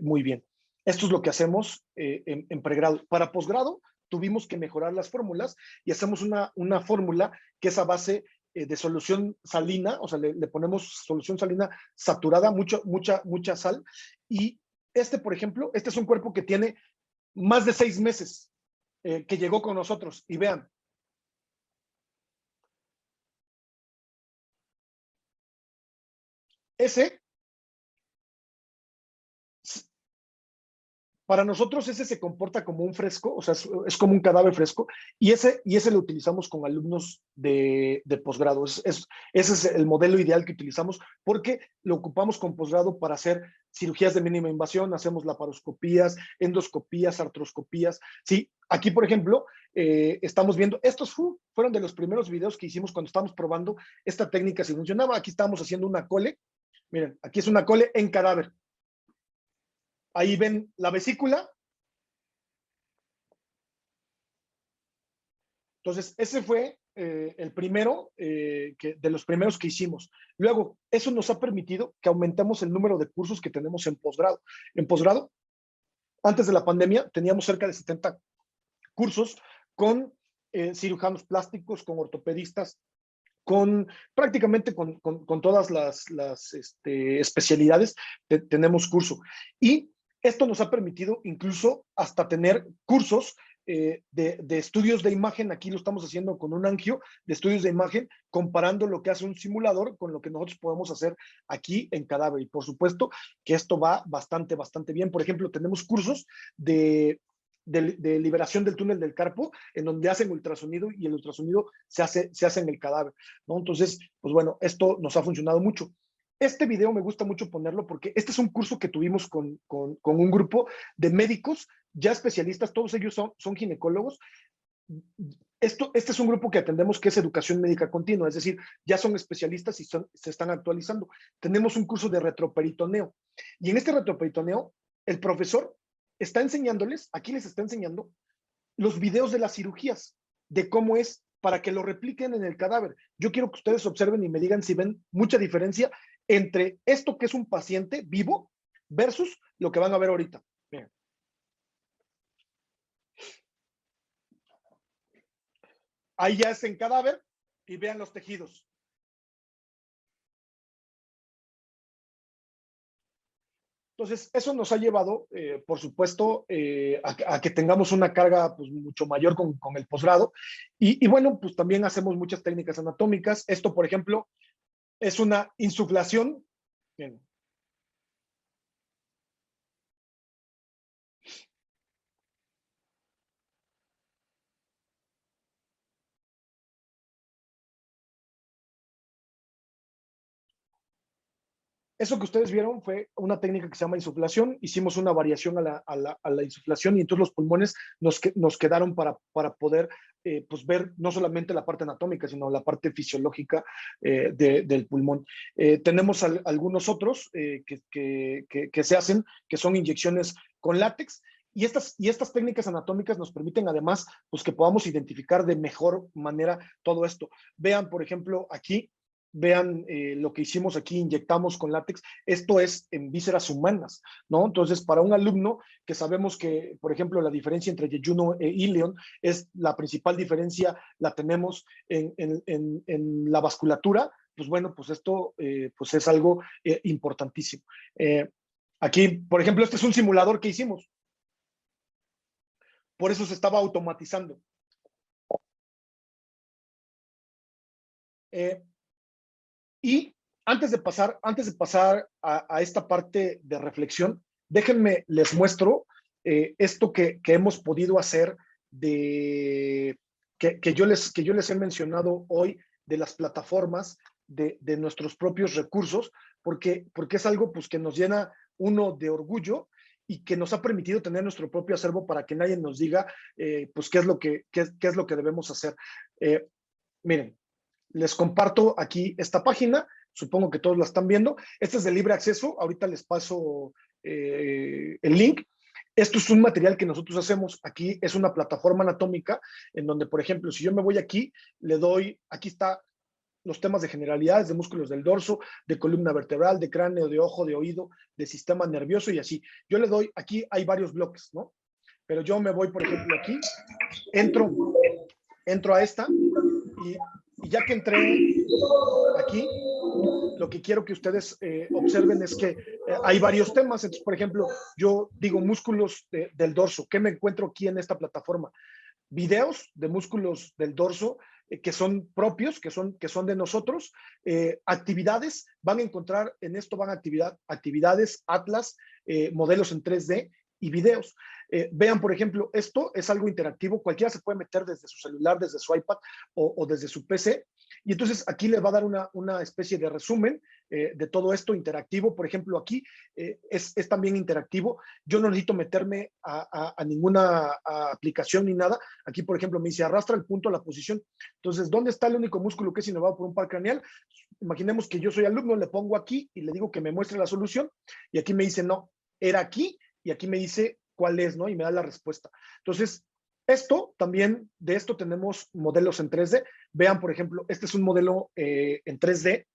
muy bien. Esto es lo que hacemos en pregrado. Para posgrado, tuvimos que mejorar las fórmulas y hacemos una fórmula que es a base de solución salina, o sea, le ponemos solución salina saturada, mucha sal. Y por ejemplo, este es un cuerpo que tiene más de 6 meses que llegó con nosotros. Y vean, para nosotros ese se comporta como un fresco, o sea, es como un cadáver fresco, y ese lo utilizamos con alumnos de posgrado. Ese es el modelo ideal que utilizamos, porque lo ocupamos con posgrado para hacer cirugías de mínima invasión, hacemos laparoscopías, endoscopías, artroscopías. Sí, aquí, por ejemplo, estamos viendo, estos fueron de los primeros videos que hicimos cuando estábamos probando esta técnica si funcionaba. Aquí estábamos haciendo una cole. Miren, aquí es una cole en cadáver. Ahí ven la vesícula. Entonces, ese fue el primero, de los primeros que hicimos. Luego, eso nos ha permitido que aumentemos el número de cursos que tenemos en posgrado. En posgrado, antes de la pandemia, teníamos cerca de 70 cursos con cirujanos plásticos, con ortopedistas, prácticamente con todas las especialidades tenemos curso. Y esto nos ha permitido incluso hasta tener cursos de estudios de imagen. Aquí lo estamos haciendo con un angio de estudios de imagen, comparando lo que hace un simulador con lo que nosotros podemos hacer aquí en cadáver. Y por supuesto que esto va bastante bien. Por ejemplo, tenemos cursos de liberación del túnel del carpo, en donde hacen ultrasonido y el ultrasonido se hace en el cadáver, ¿no? Entonces, pues bueno, esto nos ha funcionado mucho. Este video me gusta mucho ponerlo porque este es un curso que tuvimos con un grupo de médicos ya especialistas, todos ellos son ginecólogos. Este es un grupo que atendemos que es educación médica continua, es decir, ya son especialistas y se están actualizando. Tenemos un curso de retroperitoneo y en este retroperitoneo el profesor está enseñándoles, aquí les está enseñando los videos de las cirugías, de cómo es, para que lo repliquen en el cadáver. Yo quiero que ustedes observen y me digan si ven mucha diferencia entre esto que es un paciente vivo versus lo que van a ver ahorita. Miren. Ahí ya es en cadáver y vean los tejidos. Entonces, eso nos ha llevado, por supuesto, a que tengamos una carga pues, mucho mayor con el posgrado. Y bueno, pues también hacemos muchas técnicas anatómicas. Esto, por ejemplo, es una insuflación. Bien. Eso que ustedes vieron fue una técnica que se llama insuflación. Hicimos una variación a la insuflación y entonces los pulmones nos quedaron para poder pues ver no solamente la parte anatómica, sino la parte fisiológica del pulmón. Tenemos algunos otros que se hacen, que son inyecciones con látex. Y estas técnicas anatómicas nos permiten además pues, que podamos identificar de mejor manera todo esto. Vean, por ejemplo, aquí, vean lo que hicimos aquí, inyectamos con látex, esto es en vísceras humanas, ¿no? Entonces, para un alumno que sabemos que, por ejemplo, la diferencia entre yeyuno e íleon es la principal diferencia, la tenemos en la vasculatura, pues bueno, pues esto pues es algo importantísimo. Aquí, por ejemplo, este es un simulador que hicimos. Por eso se estaba automatizando. Y antes de pasar a esta parte de reflexión, déjenme, les muestro esto que hemos podido hacer que yo les he mencionado hoy de las plataformas, de nuestros propios recursos, porque es algo pues, que nos llena uno de orgullo y que nos ha permitido tener nuestro propio acervo para que nadie nos diga pues, qué es lo que debemos hacer. Miren, les comparto aquí esta página. supongo que todos la están viendo. Este es de libre acceso, ahorita les paso el link. Esto es un material que nosotros hacemos. Aquí es una plataforma anatómica en donde, por ejemplo, si yo me voy aquí, le doy, aquí está los temas de generalidades, de músculos del dorso, de columna vertebral, de cráneo, de ojo, de oído, de sistema nervioso y así. Yo le doy, aquí hay varios bloques, ¿no? Pero yo me voy, por ejemplo, aquí, entro a esta y ya que entré aquí, lo que quiero que ustedes observen es que hay varios temas. Entonces, por ejemplo, yo digo músculos del dorso. ¿Qué me encuentro aquí en esta plataforma? Videos de músculos del dorso que son propios, que son de nosotros. Actividades, van a encontrar en esto, van actividades, atlas, modelos en 3D y videos. Vean, por ejemplo, esto es algo interactivo. Cualquiera se puede meter desde su celular, desde su iPad o desde su PC. Y entonces aquí les va a dar una especie de resumen de todo esto interactivo. Por ejemplo, aquí es también interactivo. Yo no necesito meterme a ninguna aplicación ni nada. Aquí, por ejemplo, me dice arrastra el punto a la posición. Entonces, ¿dónde está el único músculo que es inervado por un par craneal? Imaginemos que yo soy alumno, le pongo aquí y le digo que me muestre la solución. Y aquí me dice, no, era aquí. Y aquí me dice cuál es, ¿no? Y me da la respuesta. Entonces, de esto tenemos modelos en 3D. Vean, por ejemplo, este es un modelo en 3D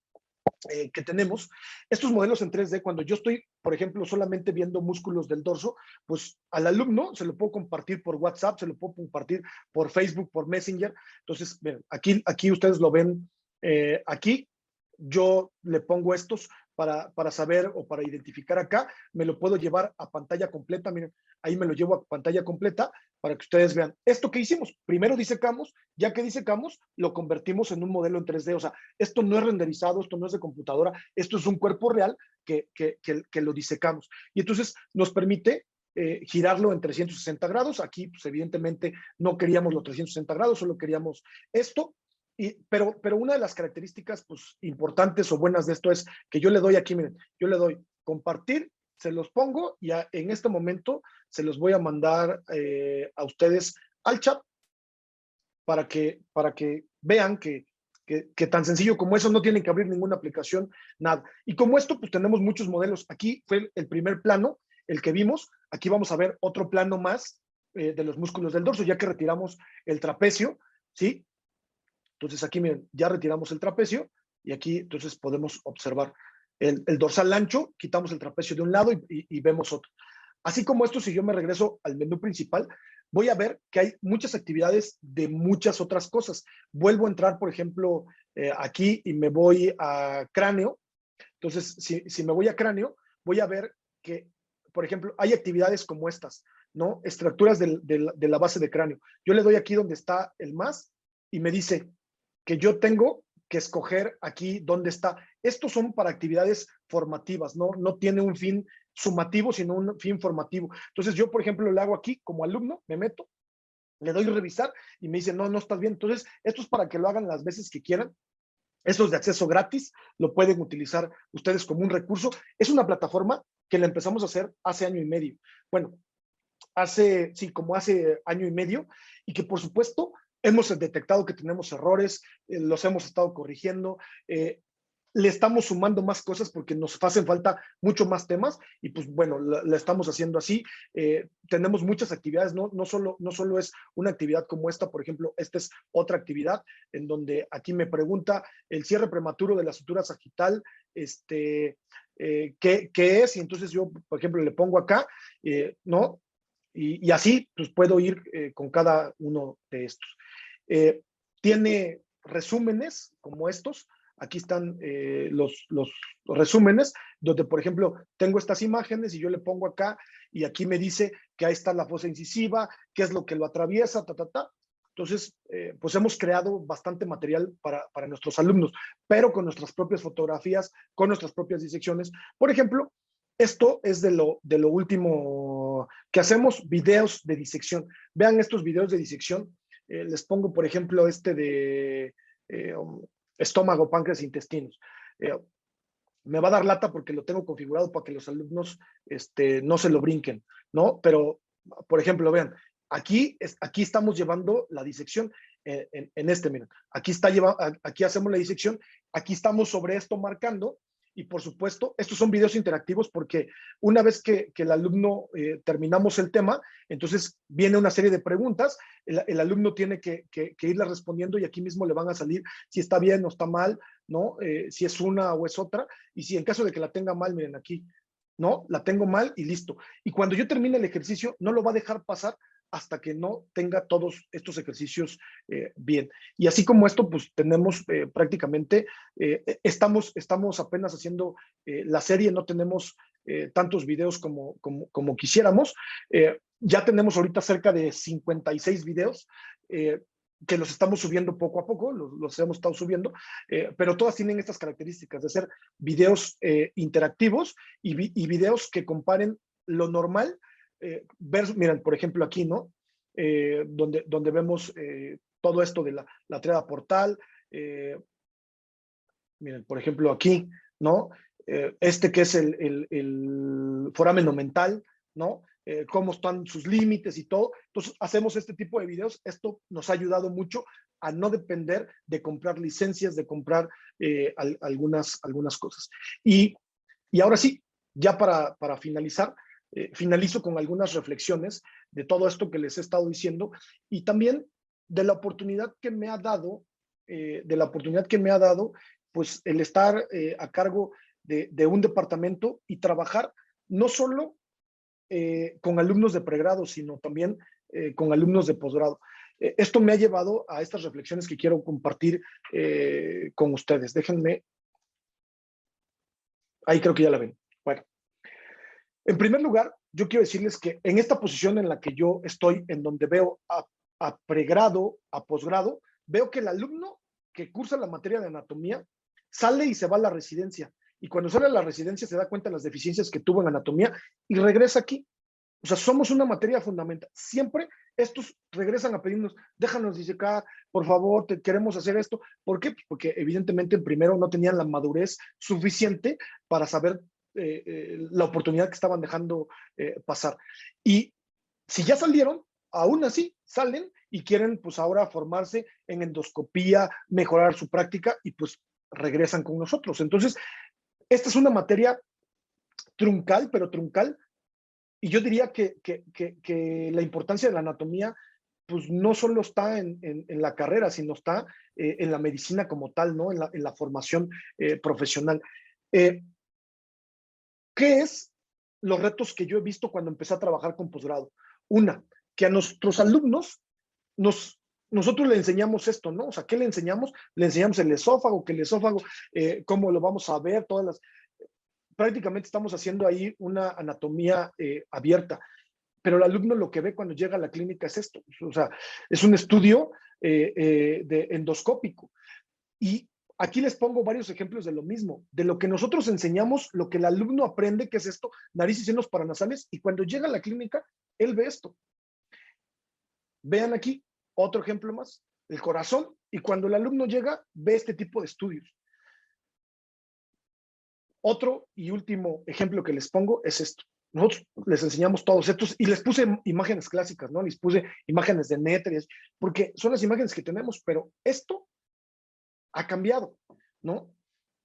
que tenemos. Estos modelos en 3D, cuando yo estoy, por ejemplo, solamente viendo músculos del dorso, pues al alumno se lo puedo compartir por WhatsApp, se lo puedo compartir por Facebook, por Messenger. Entonces, ven, aquí ustedes lo ven. Aquí yo le pongo estos para saber o para identificar acá, me lo puedo llevar a pantalla completa. Miren, ahí me lo llevo a pantalla completa para que ustedes vean esto que hicimos. Primero disecamos, ya que disecamos, lo convertimos en un modelo en 3D. O sea, esto no es renderizado, esto no es de computadora, esto es un cuerpo real que lo disecamos. Y entonces nos permite girarlo en 360 grados. Aquí, pues evidentemente, no queríamos los 360 grados, solo queríamos esto. Pero una de las características pues, importantes o buenas de esto es que yo le doy aquí, miren, yo le doy compartir, se los pongo y en este momento se los voy a mandar a ustedes al chat para que vean que tan sencillo como eso, no tienen que abrir ninguna aplicación, nada. Y como esto, pues tenemos muchos modelos. Aquí fue el primer plano, el que vimos. Aquí vamos a ver otro plano más de los músculos del dorso, ya que retiramos el trapecio, ¿sí? Entonces aquí, miren, ya retiramos el trapecio y aquí entonces podemos observar el dorsal ancho, quitamos el trapecio de un lado y vemos otro. Así como esto, si yo me regreso al menú principal, voy a ver que hay muchas actividades de muchas otras cosas. Vuelvo a entrar, por ejemplo, aquí y me voy a cráneo. Entonces, si me voy a cráneo, voy a ver que, por ejemplo, hay actividades como estas, ¿no? Estructuras de la base de cráneo. Yo le doy aquí donde está el más y me dice que yo tengo que escoger aquí dónde está. Estos son para actividades formativas, no tiene un fin sumativo, sino un fin formativo. Entonces yo, por ejemplo, le hago aquí como alumno, me meto, le doy revisar y me dice, no estás bien. Entonces, esto es para que lo hagan las veces que quieran. Esto es de acceso gratis, lo pueden utilizar ustedes como un recurso. Es una plataforma que la empezamos a hacer hace año y medio. Bueno, hace año y medio, y que por supuesto hemos detectado que tenemos errores, los hemos estado corrigiendo, le estamos sumando más cosas porque nos hacen falta mucho más temas y pues bueno, la estamos haciendo así. Tenemos muchas actividades, no solo es una actividad como esta, por ejemplo, esta es otra actividad en donde aquí me pregunta el cierre prematuro de la sutura sagital, ¿qué es? Y entonces yo, por ejemplo, le pongo acá, ¿no? Y así pues puedo ir con cada uno de estos. Tiene resúmenes como estos. Aquí están los resúmenes, donde, por ejemplo, tengo estas imágenes y yo le pongo acá y aquí me dice que ahí está la fosa incisiva, qué es lo que lo atraviesa, Entonces, pues hemos creado bastante material para nuestros alumnos, pero con nuestras propias fotografías, con nuestras propias disecciones. Por ejemplo, esto es de lo último que hacemos, videos de disección. Vean estos videos de disección. Les pongo, por ejemplo, este de estómago, páncreas e intestinos. Me va a dar lata porque lo tengo configurado para que los alumnos no se lo brinquen, ¿no? Pero, por ejemplo, vean, aquí estamos llevando la disección miren, aquí hacemos la disección aquí estamos sobre esto marcando. Y por supuesto, estos son videos interactivos porque una vez que el alumno terminamos el tema, entonces viene una serie de preguntas, el alumno tiene que irlas respondiendo y aquí mismo le van a salir si está bien o está mal, ¿no? Si es una o es otra, y si en caso de que la tenga mal, miren aquí, ¿no? La tengo mal y listo. Y cuando yo termine el ejercicio, no lo va a dejar pasar hasta que no tenga todos estos ejercicios bien. Y así como esto, pues tenemos prácticamente, estamos apenas haciendo la serie, no tenemos tantos videos como quisiéramos. Ya tenemos ahorita cerca de 56 videos que los estamos subiendo poco a poco, los hemos estado subiendo, pero todas tienen estas características de ser videos interactivos y videos que comparen lo normal. Miren, por ejemplo, aquí, ¿no? Donde vemos todo esto de la triada portal. Miren, por ejemplo, aquí, ¿no? Este que es el foramen mental, ¿no? Cómo están sus límites y todo. Entonces, hacemos este tipo de videos. Esto nos ha ayudado mucho a no depender de comprar licencias, de comprar algunas cosas. Y ahora sí, ya para finalizar, finalizo con algunas reflexiones de todo esto que les he estado diciendo y también de la oportunidad que me ha dado, pues el estar a cargo de un departamento y trabajar no solo con alumnos de pregrado, sino también con alumnos de posgrado. Esto me ha llevado a estas reflexiones que quiero compartir con ustedes. Déjenme. Ahí creo que ya la ven. Bueno, en primer lugar, yo quiero decirles que en esta posición en la que yo estoy, en donde veo a pregrado, a posgrado, veo que el alumno que cursa la materia de anatomía sale y se va a la residencia. Y cuando sale a la residencia se da cuenta de las deficiencias que tuvo en anatomía y regresa aquí. O sea, somos una materia fundamental. Siempre estos regresan a pedirnos, déjanos disecar, por favor, queremos hacer esto. ¿Por qué? Porque evidentemente primero no tenían la madurez suficiente para saber la oportunidad que estaban dejando pasar. Y si ya salieron, aún así salen y quieren pues ahora formarse en endoscopía, mejorar su práctica y pues regresan con nosotros. Entonces, esta es una materia truncal, pero truncal. Y yo diría que la importancia de la anatomía pues no solo está en la carrera, sino está en la medicina como tal, ¿no? En la formación profesional. ¿Qué es los retos que yo he visto cuando empecé a trabajar con posgrado? Una, que a nuestros alumnos nosotros le enseñamos esto, ¿no? O sea, ¿qué le enseñamos? Le enseñamos el esófago, cómo lo vamos a ver, prácticamente estamos haciendo ahí una anatomía abierta, pero el alumno lo que ve cuando llega a la clínica es esto, o sea, es un estudio de endoscópico. Y aquí les pongo varios ejemplos de lo mismo, de lo que nosotros enseñamos, lo que el alumno aprende, que es esto, nariz y senos paranasales, y cuando llega a la clínica, él ve esto. Vean aquí otro ejemplo más, el corazón, y cuando el alumno llega, ve este tipo de estudios. Otro y último ejemplo que les pongo es esto. Nosotros les enseñamos todos estos y les puse imágenes clásicas, ¿no? Les puse imágenes de Netflix, porque son las imágenes que tenemos, pero esto ha cambiado, ¿no?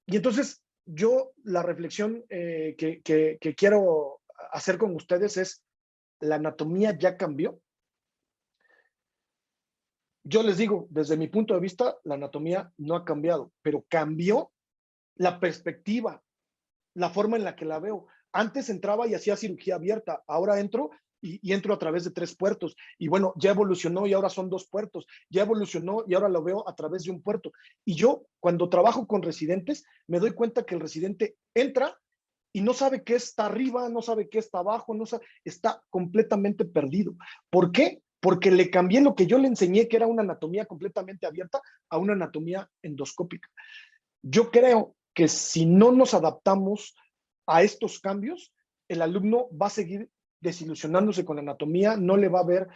Y entonces yo la reflexión que quiero hacer con ustedes es, ¿la anatomía ya cambió? Yo les digo, desde mi punto de vista, la anatomía no ha cambiado, pero cambió la perspectiva, la forma en la que la veo. Antes entraba y hacía cirugía abierta, ahora entro y entro a través de 3 puertos. Y bueno, ya evolucionó y ahora son 2 puertos. Ya evolucionó y ahora lo veo a través de un puerto. Y yo, cuando trabajo con residentes, me doy cuenta que el residente entra y no sabe qué está arriba, no sabe qué está abajo, no sabe, está completamente perdido. ¿Por qué? Porque le cambié lo que yo le enseñé, que era una anatomía completamente abierta, a una anatomía endoscópica. Yo creo que si no nos adaptamos a estos cambios, el alumno va a seguir desilusionándose con la anatomía, no le va a ver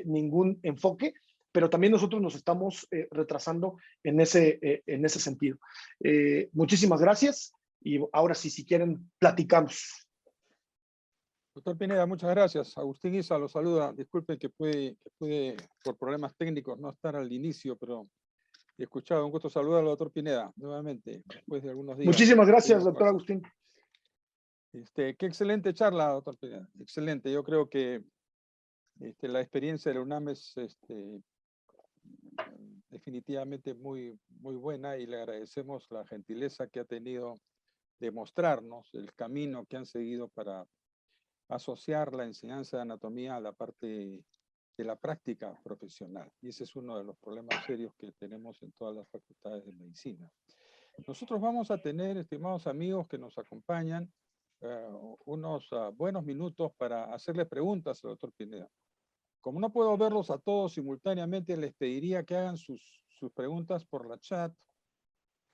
ningún enfoque, pero también nosotros nos estamos retrasando en ese sentido. Muchísimas gracias y ahora sí, si quieren, platicamos. Doctor Pineda, muchas gracias. Agustín Isa lo saluda. Disculpe que puede por problemas técnicos no estar al inicio, pero escuchado. Un gusto saludar al doctor Pineda, nuevamente, después de algunos días. Muchísimas gracias, doctor Agustín. Qué excelente charla, doctor Pineda. Excelente. Yo creo que la experiencia de la UNAM es definitivamente muy, muy buena y le agradecemos la gentileza que ha tenido de mostrarnos el camino que han seguido para asociar la enseñanza de anatomía a la parte de la práctica profesional. Y ese es uno de los problemas serios que tenemos en todas las facultades de medicina. Nosotros vamos a tener, estimados amigos que nos acompañan, unos buenos minutos para hacerle preguntas al doctor Pineda. Como no puedo verlos a todos simultáneamente, les pediría que hagan sus preguntas por la chat.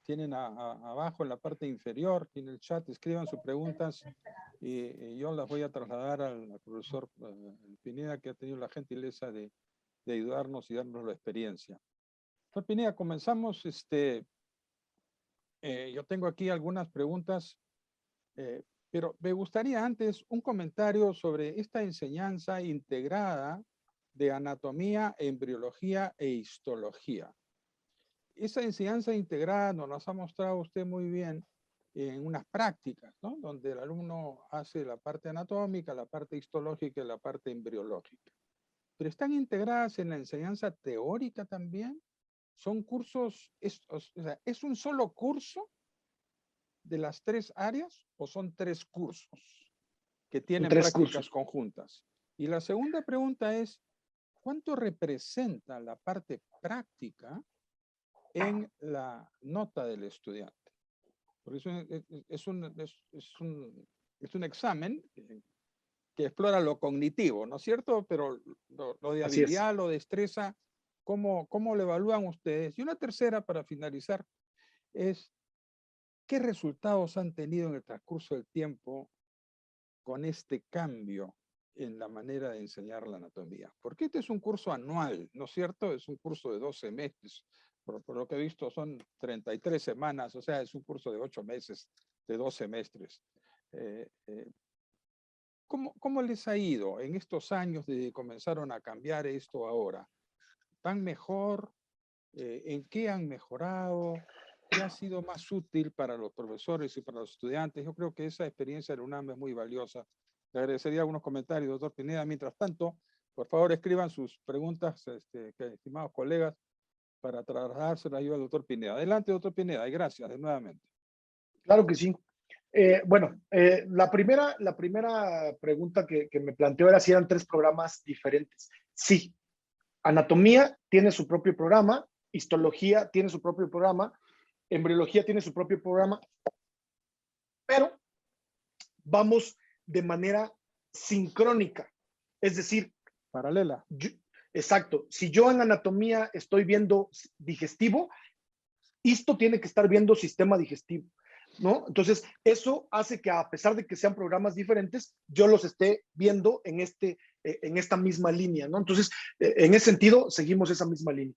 Tienen abajo en la parte inferior, en el chat, escriban sus preguntas y yo las voy a trasladar al profesor Pineda, que ha tenido la gentileza de ayudarnos y darnos la experiencia. Doctor Pineda, comenzamos. Yo tengo aquí algunas preguntas, pero me gustaría antes un comentario sobre esta enseñanza integrada de anatomía, embriología e histología. Esa enseñanza integrada nos las ha mostrado usted muy bien en unas prácticas, ¿no? Donde el alumno hace la parte anatómica, la parte histológica y la parte embriológica. Pero están integradas en la enseñanza teórica también. Son cursos, o sea, ¿es un solo curso de las tres áreas o son tres cursos que tienen prácticas conjuntas? Y la segunda pregunta es, ¿cuánto representa la parte práctica en la nota del estudiante? Porque es un examen que explora lo cognitivo, ¿no es cierto? Pero lo de habilidad, lo de destreza, ¿cómo lo evalúan ustedes? Y una tercera, para finalizar, es ¿qué resultados han tenido en el transcurso del tiempo con este cambio en la manera de enseñar la anatomía? Porque este es un curso anual, ¿no es cierto? Es un curso de 2 semestres. Por lo que he visto son 33 semanas, o sea, es un curso de 8 meses, de 2 semestres. ¿Cómo les ha ido en estos años desde que comenzaron a cambiar esto ahora? ¿Van mejor? ¿En qué han mejorado? ¿Qué ha sido más útil para los profesores y para los estudiantes? Yo creo que esa experiencia de la UNAM es muy valiosa. Le agradecería algunos comentarios, doctor Pineda. Mientras tanto, por favor, escriban sus preguntas, estimados colegas, para trasladárselas yo al doctor Pineda. Adelante, doctor Pineda, y gracias nuevamente. Claro que sí. La primera pregunta que me planteó era si eran 3 programas diferentes. Sí, anatomía tiene su propio programa, histología tiene su propio programa, embriología tiene su propio programa, pero vamos de manera sincrónica, es decir, paralela. Exacto. Si yo en anatomía estoy viendo digestivo, histo tiene que estar viendo sistema digestivo, ¿no? Entonces, eso hace que a pesar de que sean programas diferentes, yo los esté viendo en esta misma línea, ¿no? Entonces, en ese sentido, seguimos esa misma línea.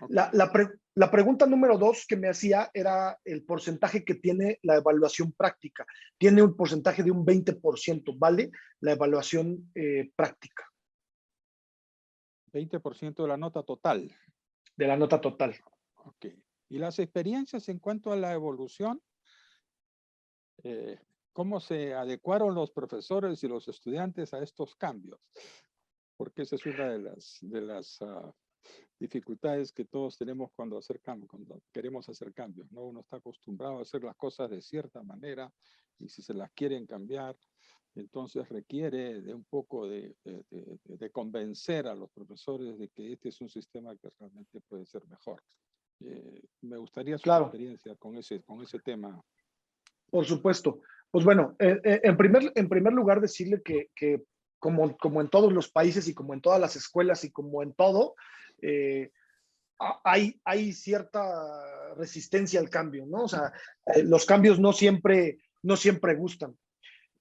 Okay. La pregunta número 2 que me hacía era el porcentaje que tiene la evaluación práctica. Tiene un porcentaje de un 20%, ¿vale? La evaluación práctica. 20% de la nota total. De la nota total. Ok. ¿Y las experiencias en cuanto a la evolución? ¿Cómo se adecuaron los profesores y los estudiantes a estos cambios? Porque esa es una de las dificultades que todos tenemos cuando queremos hacer cambios, ¿no? Uno está acostumbrado a hacer las cosas de cierta manera y si se las quieren cambiar, entonces requiere de un poco de convencer a los profesores de que este es un sistema que realmente puede ser mejor. Me gustaría su experiencia con ese tema. Por supuesto. Pues bueno, en primer lugar decirle que como en todos los países y como en todas las escuelas y como en todo, hay cierta resistencia al cambio, ¿no? O sea, los cambios no siempre gustan.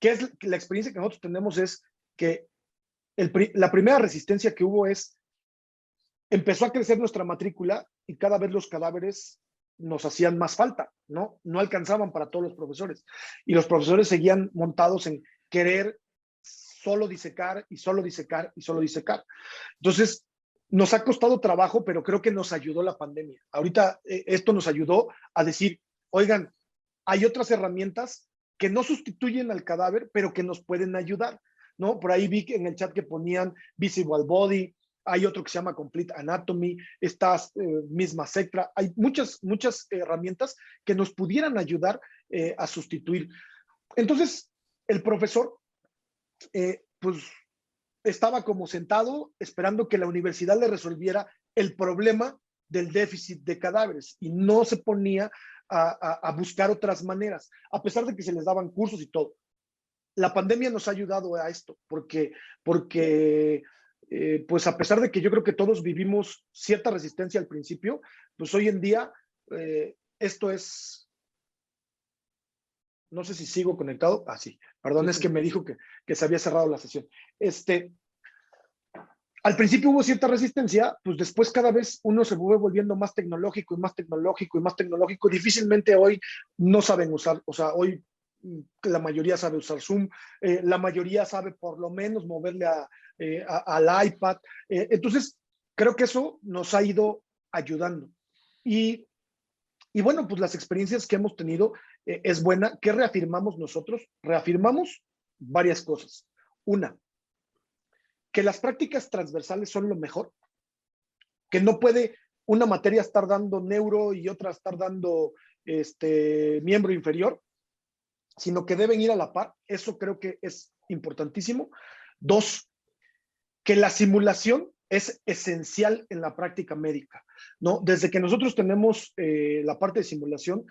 ¿Qué es la experiencia que nosotros tenemos? Es que la primera resistencia que hubo empezó a crecer nuestra matrícula y cada vez los cadáveres nos hacían más falta, ¿no? No alcanzaban para todos los profesores. Y los profesores seguían montados en querer solo disecar y solo disecar y solo disecar. Entonces, nos ha costado trabajo, pero creo que nos ayudó la pandemia. Ahorita esto nos ayudó a decir, oigan, hay otras herramientas que no sustituyen al cadáver, pero que nos pueden ayudar, ¿no? Por ahí vi en el chat que ponían Visible Body, hay otro que se llama Complete Anatomy, estas mismas Sectra, hay muchas herramientas que nos pudieran ayudar a sustituir. Entonces, el profesor, pues, estaba como sentado esperando que la universidad le resolviera el problema del déficit de cadáveres y no se ponía a buscar otras maneras, a pesar de que se les daban cursos y todo. La pandemia nos ha ayudado a esto, porque pues a pesar de que yo creo que todos vivimos cierta resistencia al principio, pues hoy en día esto es... No sé si sigo conectado. Ah, sí. Perdón, Sí, es sí. que me dijo que se había cerrado la sesión. Al principio hubo cierta resistencia, pues después cada vez uno se fue volviendo más tecnológico y más tecnológico y más tecnológico. Difícilmente hoy no saben usar, o sea, hoy la mayoría sabe usar Zoom, la mayoría sabe por lo menos moverle al iPad. Entonces, creo que eso nos ha ido ayudando. Y bueno, pues las experiencias que hemos tenido es buena. ¿Qué reafirmamos nosotros? Reafirmamos varias cosas. Una, que las prácticas transversales son lo mejor, que no puede una materia estar dando neuro y otra estar dando miembro inferior, sino que deben ir a la par. Eso creo que es importantísimo. Dos, que la simulación es esencial en la práctica médica, ¿no? Desde que nosotros tenemos la parte de simulación,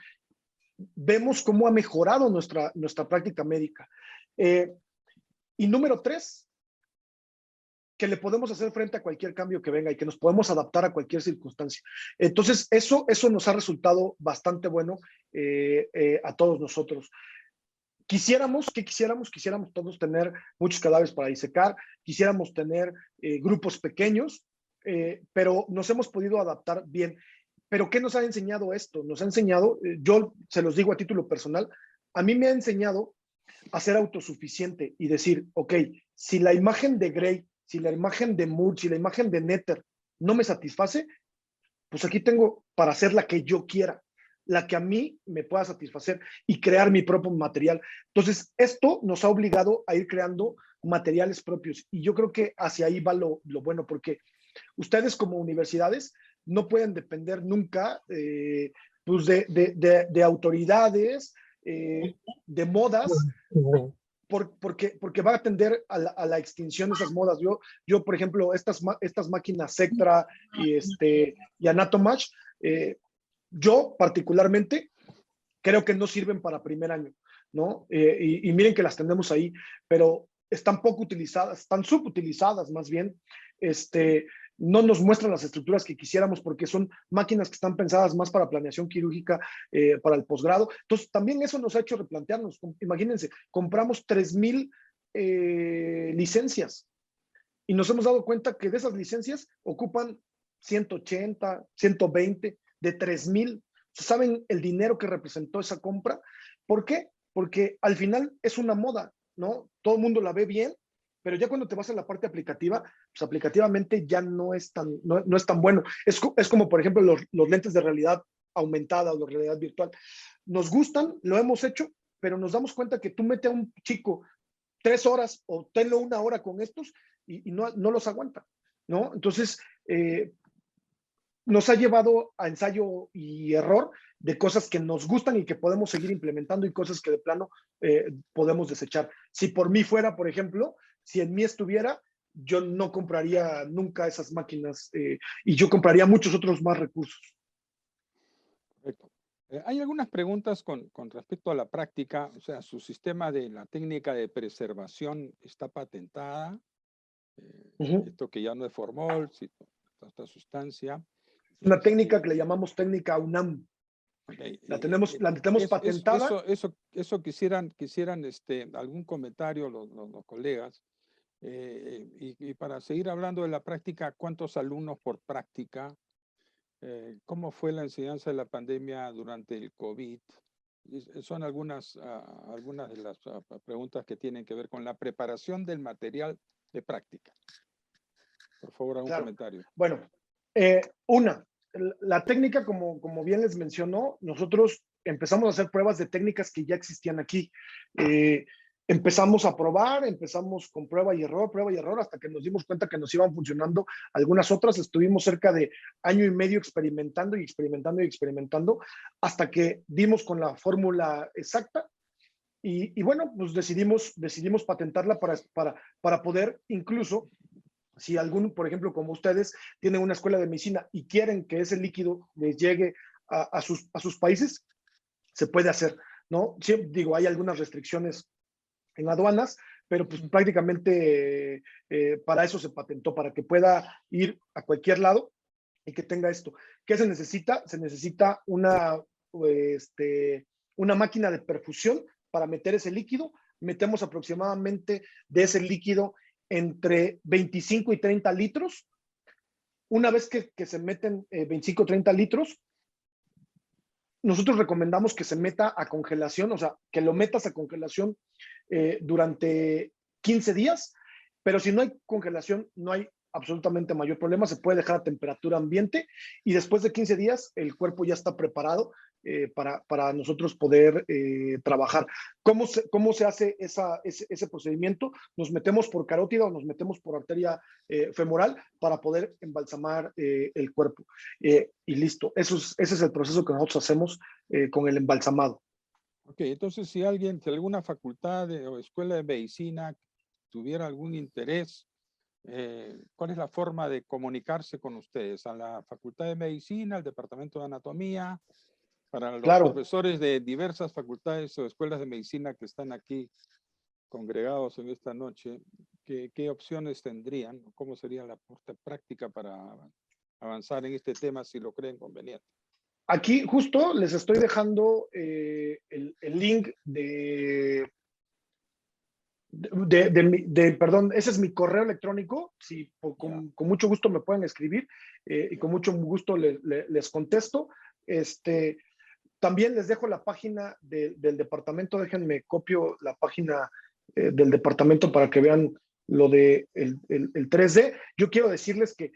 vemos cómo ha mejorado nuestra práctica médica. Y número tres, que le podemos hacer frente a cualquier cambio que venga y que nos podemos adaptar a cualquier circunstancia. Entonces, eso nos ha resultado bastante bueno a todos nosotros. Quisiéramos todos tener muchos cadáveres para disecar, quisiéramos tener grupos pequeños, pero nos hemos podido adaptar bien. Pero ¿qué nos ha enseñado esto? Nos ha enseñado, yo se los digo a título personal, a mí me ha enseñado a ser autosuficiente y decir, ok, si la imagen de Gray, si la imagen de Moore, si la imagen de Netter no me satisface, pues aquí tengo para hacer la que yo quiera, la que a mí me pueda satisfacer y crear mi propio material. Entonces, esto nos ha obligado a ir creando materiales propios y yo creo que hacia ahí va lo bueno, porque ustedes como universidades no pueden depender nunca pues de autoridades, de modas, porque va a tender a la extinción de esas modas. Yo por ejemplo, estas máquinas Sectra y Anatomatch, yo particularmente creo que no sirven para primer año, ¿no? Y miren que las tenemos ahí, pero están poco utilizadas, están subutilizadas más bien. No nos muestran las estructuras que quisiéramos porque son máquinas que están pensadas más para planeación quirúrgica, para el posgrado. Entonces, también eso nos ha hecho replantearnos. Imagínense, compramos 3,000 licencias y nos hemos dado cuenta que de esas licencias ocupan 180, 120, de 3,000. ¿Saben el dinero que representó esa compra? ¿Por qué? Porque al final es una moda, ¿no? Todo el mundo la ve bien, pero ya cuando te vas a la parte aplicativa, pues aplicativamente ya no es tan bueno. Es como, por ejemplo, los lentes de realidad aumentada o de realidad virtual. Nos gustan, lo hemos hecho, pero nos damos cuenta que tú metes a un chico 3 horas o tenlo 1 hora con estos y no los aguanta, ¿no? Entonces, nos ha llevado a ensayo y error de cosas que nos gustan y que podemos seguir implementando y cosas que de plano podemos desechar. Si por mí fuera, por ejemplo, si en mí estuviera, yo no compraría nunca esas máquinas y yo compraría muchos otros más recursos. Correcto. Hay algunas preguntas con respecto a la práctica, o sea, su sistema de la técnica de preservación está patentada, esto que ya no es formol, esta sustancia. Una técnica que le llamamos técnica UNAM. Okay. La tenemos patentada. Eso quisieran algún comentario los colegas. Y para seguir hablando de la práctica, ¿cuántos alumnos por práctica? ¿Cómo fue la enseñanza de la pandemia durante el COVID? Son algunas de las preguntas que tienen que ver con la preparación del material de práctica. Por favor, algún comentario. Bueno, la técnica, como bien les mencionó, nosotros empezamos a hacer pruebas de técnicas que ya existían aquí. Empezamos a probar, empezamos con prueba y error, hasta que nos dimos cuenta que nos iban funcionando algunas otras. Estuvimos cerca de año y medio experimentando, hasta que dimos con la fórmula exacta. Y bueno, pues decidimos patentarla para poder incluso, si alguno, por ejemplo, como ustedes, tienen una escuela de medicina y quieren que ese líquido les llegue a sus países, se puede hacer, ¿no? Sí, digo, hay algunas restricciones en aduanas, pero pues prácticamente para eso se patentó, para que pueda ir a cualquier lado y que tenga esto. ¿Qué se necesita? Se necesita una máquina de perfusión para meter ese líquido. Metemos aproximadamente de ese líquido entre 25 y 30 litros. Una vez que se meten 25 o 30 litros, nosotros recomendamos que se meta a congelación, o sea, que lo metas a congelación durante 15 días, pero si no hay congelación, no hay absolutamente mayor problema, se puede dejar a temperatura ambiente y después de 15 días el cuerpo ya está preparado para nosotros poder trabajar. ¿Cómo se hace ese procedimiento? Nos metemos por carótida o nos metemos por arteria femoral para poder embalsamar el cuerpo. Y listo, ese es el proceso que nosotros hacemos con el embalsamado. Ok, entonces si alguna facultad o escuela de medicina tuviera algún interés, ¿cuál es la forma de comunicarse con ustedes? ¿A la Facultad de Medicina, al Departamento de Anatomía? Para los profesores de diversas facultades o escuelas de medicina que están aquí congregados en esta noche, ¿qué opciones tendrían? ¿Cómo sería la práctica para avanzar en este tema si lo creen conveniente? Aquí justo les estoy dejando el link perdón, ese es mi correo electrónico. Sí, con mucho gusto me pueden escribir y con mucho gusto les contesto. También les dejo la página del departamento. Déjenme copio la página del departamento para que vean lo de el 3D. Yo quiero decirles que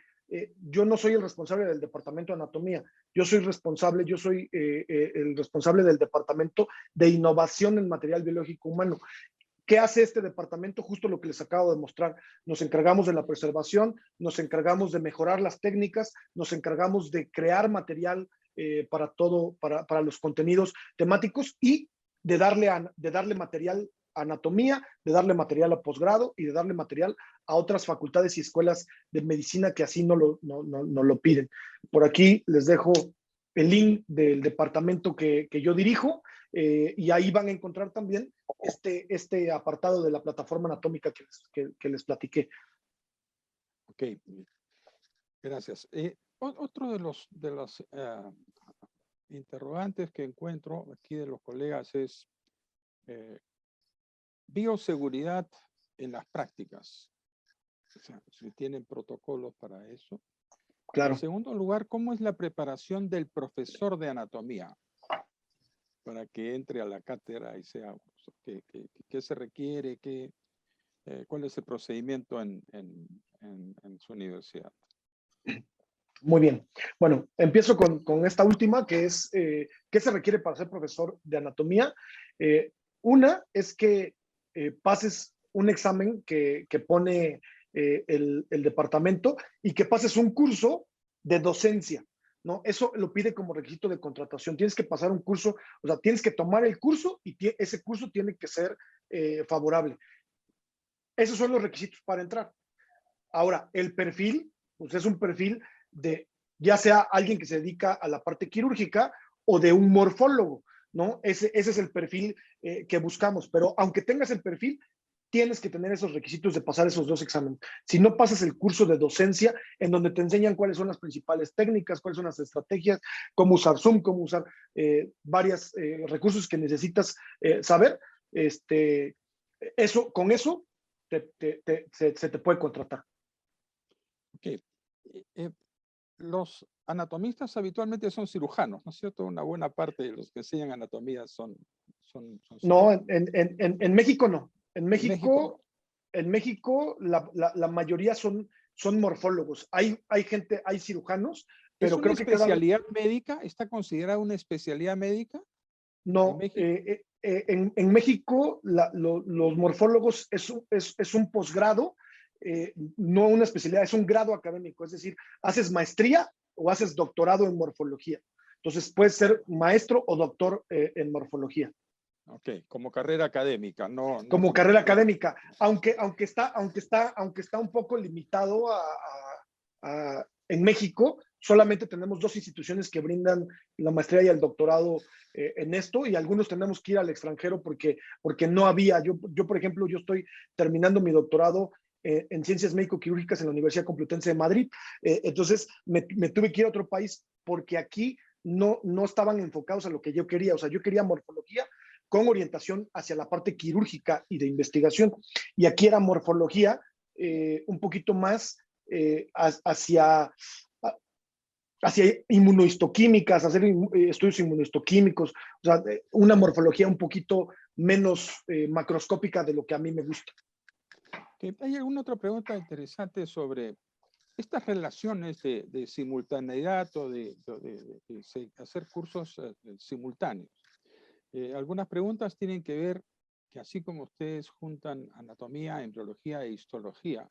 yo no soy el responsable del departamento de anatomía. Yo soy el responsable del departamento de innovación en material biológico humano. ¿Qué hace este departamento? Justo lo que les acabo de mostrar. Nos encargamos de la preservación, nos encargamos de mejorar las técnicas, nos encargamos de crear material para los contenidos temáticos y de darle material a anatomía, de darle material a posgrado y de darle material a otras facultades y escuelas de medicina que así no lo piden. Por aquí les dejo el link del departamento que yo dirijo y ahí van a encontrar también este apartado de la plataforma anatómica que les platiqué. Ok, gracias. Otro de los interrogantes que encuentro aquí de los colegas es bioseguridad en las prácticas. O sea, si tienen protocolos para eso. Claro. En segundo lugar, ¿cómo es la preparación del profesor de anatomía para que entre a la cátedra y sea, qué se requiere, cuál es el procedimiento en su universidad? Muy bien. Bueno, empiezo con esta última, que es ¿qué se requiere para ser profesor de anatomía? Una es que pases un examen que pone el departamento y que pases un curso de docencia, ¿no? Eso lo pide como requisito de contratación. Tienes que pasar un curso, o sea, tienes que tomar el curso y ese curso tiene que ser favorable. Esos son los requisitos para entrar. Ahora, el perfil, pues es un perfil de ya sea alguien que se dedica a la parte quirúrgica o de un morfólogo, ¿no? Ese es el perfil que buscamos, pero aunque tengas el perfil, tienes que tener esos requisitos de pasar esos dos exámenes. Si no pasas el curso de docencia, en donde te enseñan cuáles son las principales técnicas, cuáles son las estrategias, cómo usar Zoom, cómo usar varios recursos que necesitas saber, con eso se te puede contratar. Ok. Los anatomistas habitualmente son cirujanos, ¿no es cierto? Una buena parte de los que enseñan anatomía son no, en México no. En México la mayoría son son morfólogos. Hay gente, hay cirujanos, pero ¿Es una creo que especialidad médica? ¿Está considerada una especialidad médica en no. México? En México, los morfólogos es un posgrado, no una especialidad, es un grado académico. Es decir, haces maestría o haces doctorado en morfología. Entonces, puedes ser maestro o doctor en morfología. Ok, como carrera académica, no Como carrera académica, aunque está un poco limitado en México. Solamente tenemos 2 instituciones que brindan la maestría y el doctorado en esto, y algunos tenemos que ir al extranjero porque no había. Yo, por ejemplo, yo estoy terminando mi doctorado en Ciencias Médico-Quirúrgicas en la Universidad Complutense de Madrid. Entonces, me tuve que ir a otro país porque aquí no estaban enfocados a lo que yo quería. O sea, yo quería morfología con orientación hacia la parte quirúrgica y de investigación. Y aquí era morfología un poquito más hacia inmunohistoquímicas, hacer estudios inmunohistoquímicos, o sea, una morfología un poquito menos macroscópica de lo que a mí me gusta. ¿Hay alguna otra pregunta interesante sobre estas relaciones de simultaneidad o de hacer cursos simultáneos? Algunas preguntas tienen que ver que así como ustedes juntan anatomía, embriología e histología,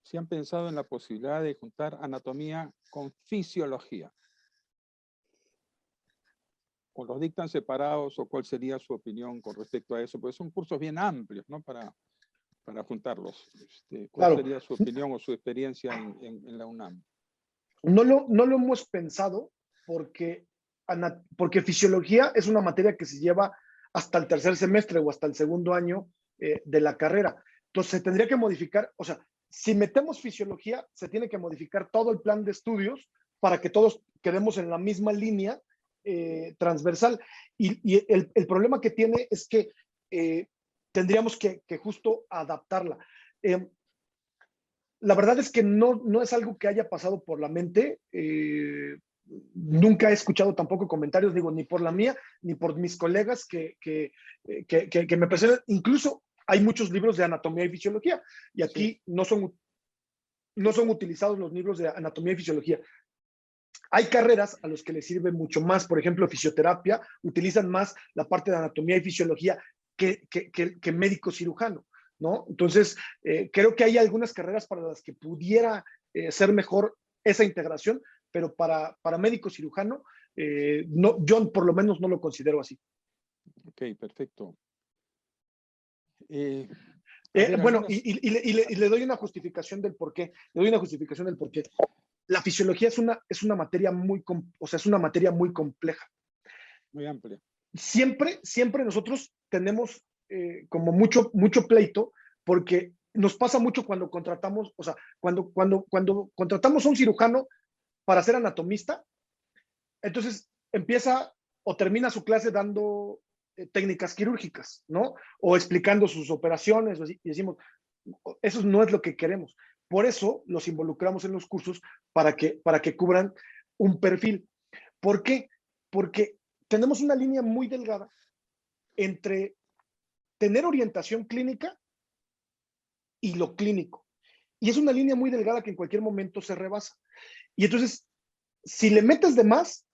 ¿se han pensado en la posibilidad de juntar anatomía con fisiología? ¿O los dictan separados o cuál sería su opinión con respecto a eso? Porque son cursos bien amplios, ¿no? Para juntarlos. ¿Cuál Claro, sería su opinión o su experiencia en la UNAM? no lo hemos pensado porque fisiología es una materia que se lleva hasta el tercer semestre o hasta el segundo año de la carrera. Entonces se tendría que modificar, o sea, si metemos fisiología, se tiene que modificar todo el plan de estudios para que todos quedemos en la misma línea transversal. Y el problema que tiene es que tendríamos que justo adaptarla. La verdad es que no es algo que haya pasado por la mente. Nunca he escuchado tampoco comentarios, digo, ni por la mía, ni por mis colegas que me presentan. Incluso hay muchos libros de anatomía y fisiología, y aquí sí, no son utilizados los libros de anatomía y fisiología. Hay carreras a los que les sirve mucho más, por ejemplo, fisioterapia, utilizan más la parte de anatomía y fisiología que médico cirujano, ¿no? Entonces, creo que hay algunas carreras para las que pudiera ser mejor esa integración, pero para médico cirujano, no, yo por lo menos no lo considero así. Ok, perfecto. Bueno, y le doy una justificación del por qué. La fisiología es una materia muy, o sea, es una materia muy compleja. Muy amplia. Siempre nosotros tenemos como mucho pleito, porque nos pasa mucho cuando contratamos, o sea, cuando contratamos a un cirujano para ser anatomista, entonces empieza o termina su clase dando técnicas quirúrgicas, ¿no? O explicando sus operaciones, y decimos, eso no es lo que queremos. Por eso los involucramos en los cursos para que cubran un perfil. ¿Por qué? Porque tenemos una línea muy delgada entre tener orientación clínica y lo clínico. Y es una línea muy delgada que en cualquier momento se rebasa. Y entonces, si le metes de más,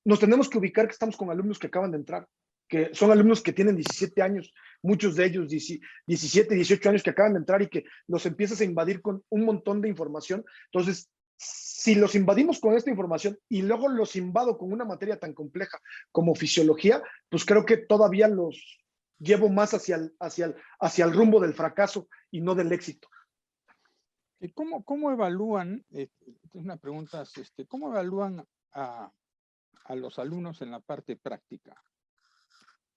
nos tenemos que ubicar que estamos con alumnos que acaban de entrar, que son alumnos que tienen 17 años, muchos de ellos 17, 18 años que acaban de entrar, y que los empiezas a invadir con un montón de información. Entonces, si los invadimos con esta información y luego los invado con una materia tan compleja como fisiología, pues creo que todavía los llevo más hacia el rumbo del fracaso y no del éxito. ¿Cómo evalúan, una pregunta, cómo evalúan a los alumnos en la parte práctica?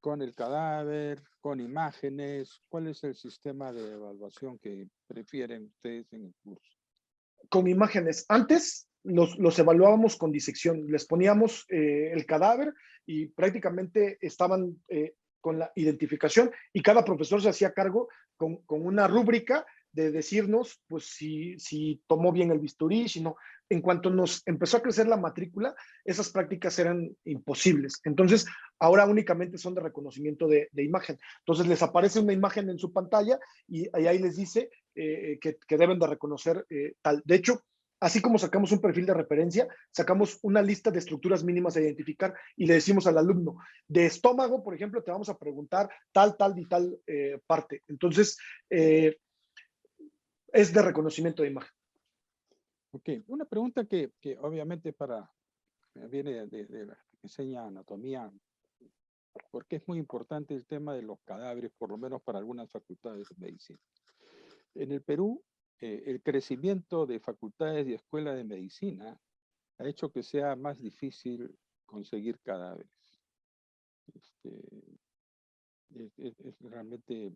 ¿Con el cadáver, con imágenes? ¿Cuál es el sistema de evaluación que prefieren ustedes en el curso? Con imágenes. Antes los evaluábamos con disección. Les poníamos el cadáver y prácticamente estaban con la identificación, y cada profesor se hacía cargo con una rúbrica de decirnos pues si tomó bien el bisturí, si no. En cuanto nos empezó a crecer la matrícula, esas prácticas eran imposibles. Entonces, ahora únicamente son de reconocimiento de imagen. Entonces, les aparece una imagen en su pantalla y ahí les dice que deben de reconocer tal. De hecho, así como sacamos un perfil de referencia, sacamos una lista de estructuras mínimas a identificar y le decimos al alumno, de estómago, por ejemplo, te vamos a preguntar tal y tal parte. Entonces, es de reconocimiento de imagen. Ok, una pregunta que obviamente viene de la que enseña anatomía, porque es muy importante el tema de los cadáveres, por lo menos para algunas facultades de medicina. En el Perú, el crecimiento de facultades y escuelas de medicina ha hecho que sea más difícil conseguir cadáveres. Es realmente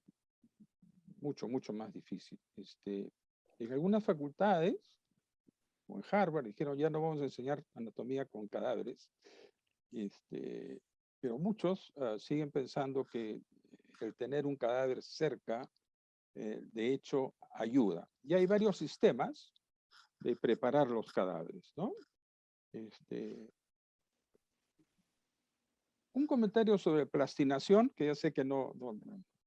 mucho más difícil. En algunas facultades, como en Harvard, dijeron ya no vamos a enseñar anatomía con cadáveres, pero muchos siguen pensando que el tener un cadáver cerca, de hecho, ayuda. Y hay varios sistemas de preparar los cadáveres, ¿no? Un comentario sobre plastinación, que ya sé que no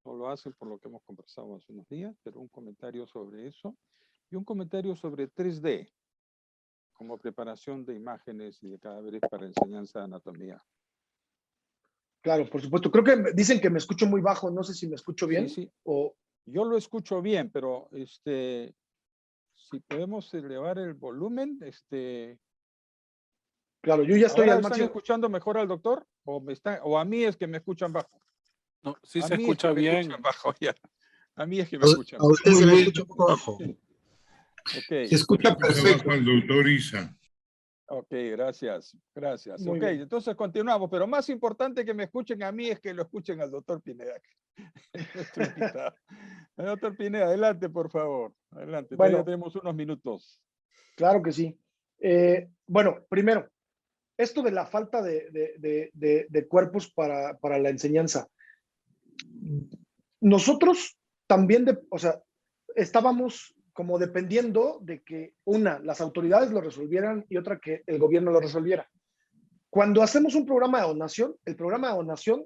lo hacen por lo que hemos conversado hace unos días, pero un comentario sobre eso. Y un comentario sobre 3D, como preparación de imágenes y de cadáveres para enseñanza de anatomía. Claro, por supuesto. Creo que dicen que me escucho muy bajo. No sé si me escucho bien. Sí. O... Yo lo escucho bien, pero si podemos elevar el volumen, Claro, yo ya estoy ¿ahora al están máximo. escuchando mejor al doctor? ¿O a mí es que me escuchan bajo? No, sí a se mí escucha es que bien. me escuchan bajo, ya. A mí es que me escuchan A usted se le escucha un poco bajo. Ok. Se escucha perfecto. Bajo al doctor Isa. Ok, gracias. Muy Ok, bien. entonces continuamos, pero más importante que me escuchen a mí es que lo escuchen al doctor Pineda, nuestro invitado. Doctor Pineda, adelante, por favor. Adelante, Bueno, todavía tenemos unos minutos. claro que sí. Bueno, primero, esto de la falta de cuerpos para la enseñanza. Nosotros también, o sea, estábamos como dependiendo de que las autoridades lo resolvieran y otra, que el gobierno lo resolviera. Cuando hacemos un programa de donación, el programa de donación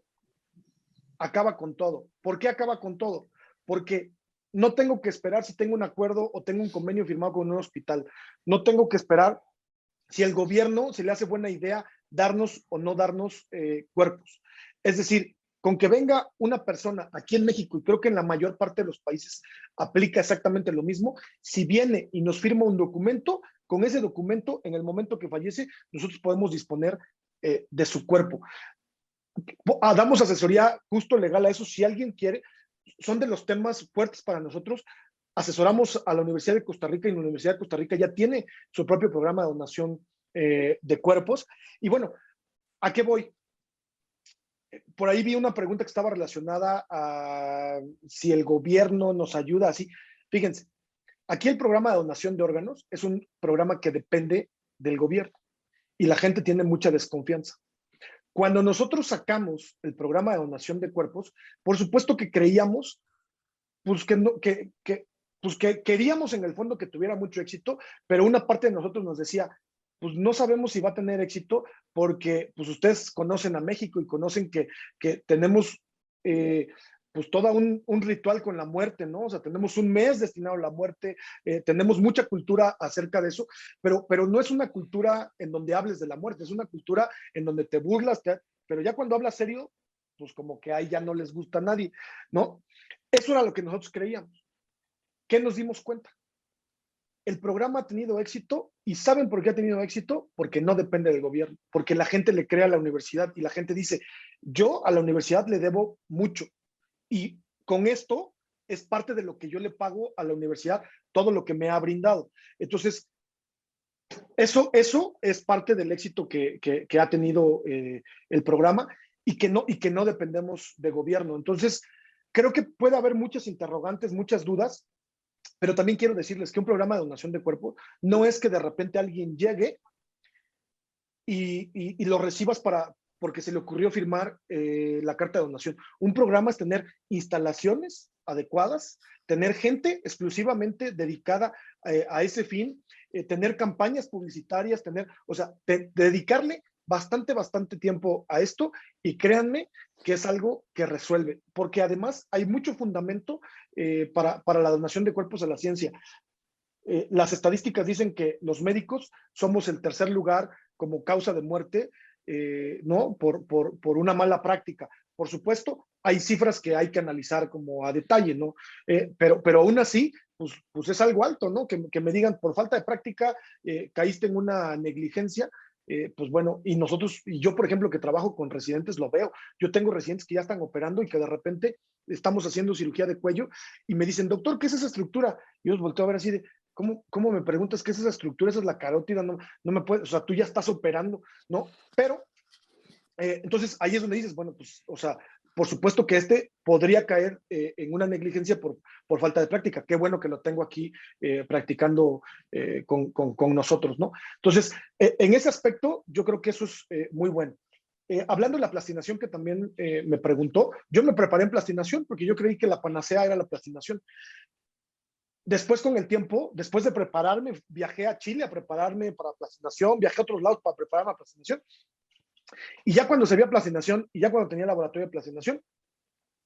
acaba con todo. ¿Por qué acaba con todo? Porque no tengo que esperar si tengo un acuerdo o tengo un convenio firmado con un hospital. No tengo que esperar si el gobierno se le hace buena idea darnos o no darnos cuerpos. Es decir, con que venga una persona aquí en México, y creo que en la mayor parte de los países aplica exactamente lo mismo, si viene y nos firma un documento, con ese documento, en el momento que fallece, nosotros podemos disponer de su cuerpo. Damos asesoría justo legal a eso, si alguien quiere. Son de los temas fuertes para nosotros. Asesoramos a la Universidad de Costa Rica y la Universidad de Costa Rica ya tiene su propio programa de donación de cuerpos. Y bueno, ¿a qué voy? Por ahí vi una pregunta que estaba relacionada a si el gobierno nos ayuda así. Fíjense, aquí el programa de donación de órganos es un programa que depende del gobierno y la gente tiene mucha desconfianza. Cuando nosotros sacamos el programa de donación de cuerpos, por supuesto que creíamos pues que queríamos en el fondo que tuviera mucho éxito, pero una parte de nosotros nos decía, pues no sabemos si va a tener éxito porque pues ustedes conocen a México y conocen que tenemos pues todo un ritual con la muerte, ¿no? O sea, tenemos un mes destinado a la muerte, tenemos mucha cultura acerca de eso, pero no es una cultura en donde hables de la muerte, es una cultura en donde te burlas, pero ya cuando hablas serio, pues como que ahí ya no les gusta a nadie, ¿no? Eso era lo que nosotros creíamos. ¿Qué nos dimos cuenta? El programa ha tenido éxito y ¿saben por qué ha tenido éxito? Porque no depende del gobierno, porque la gente le cree a la universidad y la gente dice, yo a la universidad le debo mucho y con esto es parte de lo que yo le pago a la universidad, todo lo que me ha brindado. Entonces, eso es parte del éxito que ha tenido el programa y que no dependemos de gobierno. Entonces, creo que puede haber muchas interrogantes, muchas dudas, pero también quiero decirles que un programa de donación de cuerpo no es que de repente alguien llegue y lo recibas porque se le ocurrió firmar la carta de donación. Un programa es tener instalaciones adecuadas, tener gente exclusivamente dedicada a ese fin, tener campañas publicitarias, dedicarle bastante tiempo a esto, y créanme que es algo que resuelve, porque además hay mucho fundamento para la donación de cuerpos a la ciencia. Las estadísticas dicen que los médicos somos el tercer lugar como causa de muerte, ¿no? Por una mala práctica. Por supuesto, hay cifras que hay que analizar como a detalle, ¿no? Pero aún así, pues es algo alto, ¿no? Que me digan, por falta de práctica, caíste en una negligencia. Pues bueno, y yo por ejemplo que trabajo con residentes, lo veo. Yo tengo residentes que ya están operando y que de repente estamos haciendo cirugía de cuello y me dicen, doctor, ¿qué es esa estructura? Y yo los volteo a ver así de, ¿cómo me preguntas qué es esa estructura? Esa es la carótida, no me puedes, o sea, tú ya estás operando, ¿no? Pero, entonces ahí es donde dices, bueno, pues, o sea, por supuesto que podría caer en una negligencia por falta de práctica. Qué bueno que lo tengo aquí practicando con nosotros, ¿no? Entonces, en ese aspecto, yo creo que eso es muy bueno. Hablando de la plastinación, que también me preguntó, yo me preparé en plastinación porque yo creí que la panacea era la plastinación. Después, con el tiempo, después de prepararme, viajé a Chile a prepararme para plastinación, viajé a otros lados para prepararme a plastinación. Y ya cuando se veía plastinación, y ya cuando tenía laboratorio de plastinación,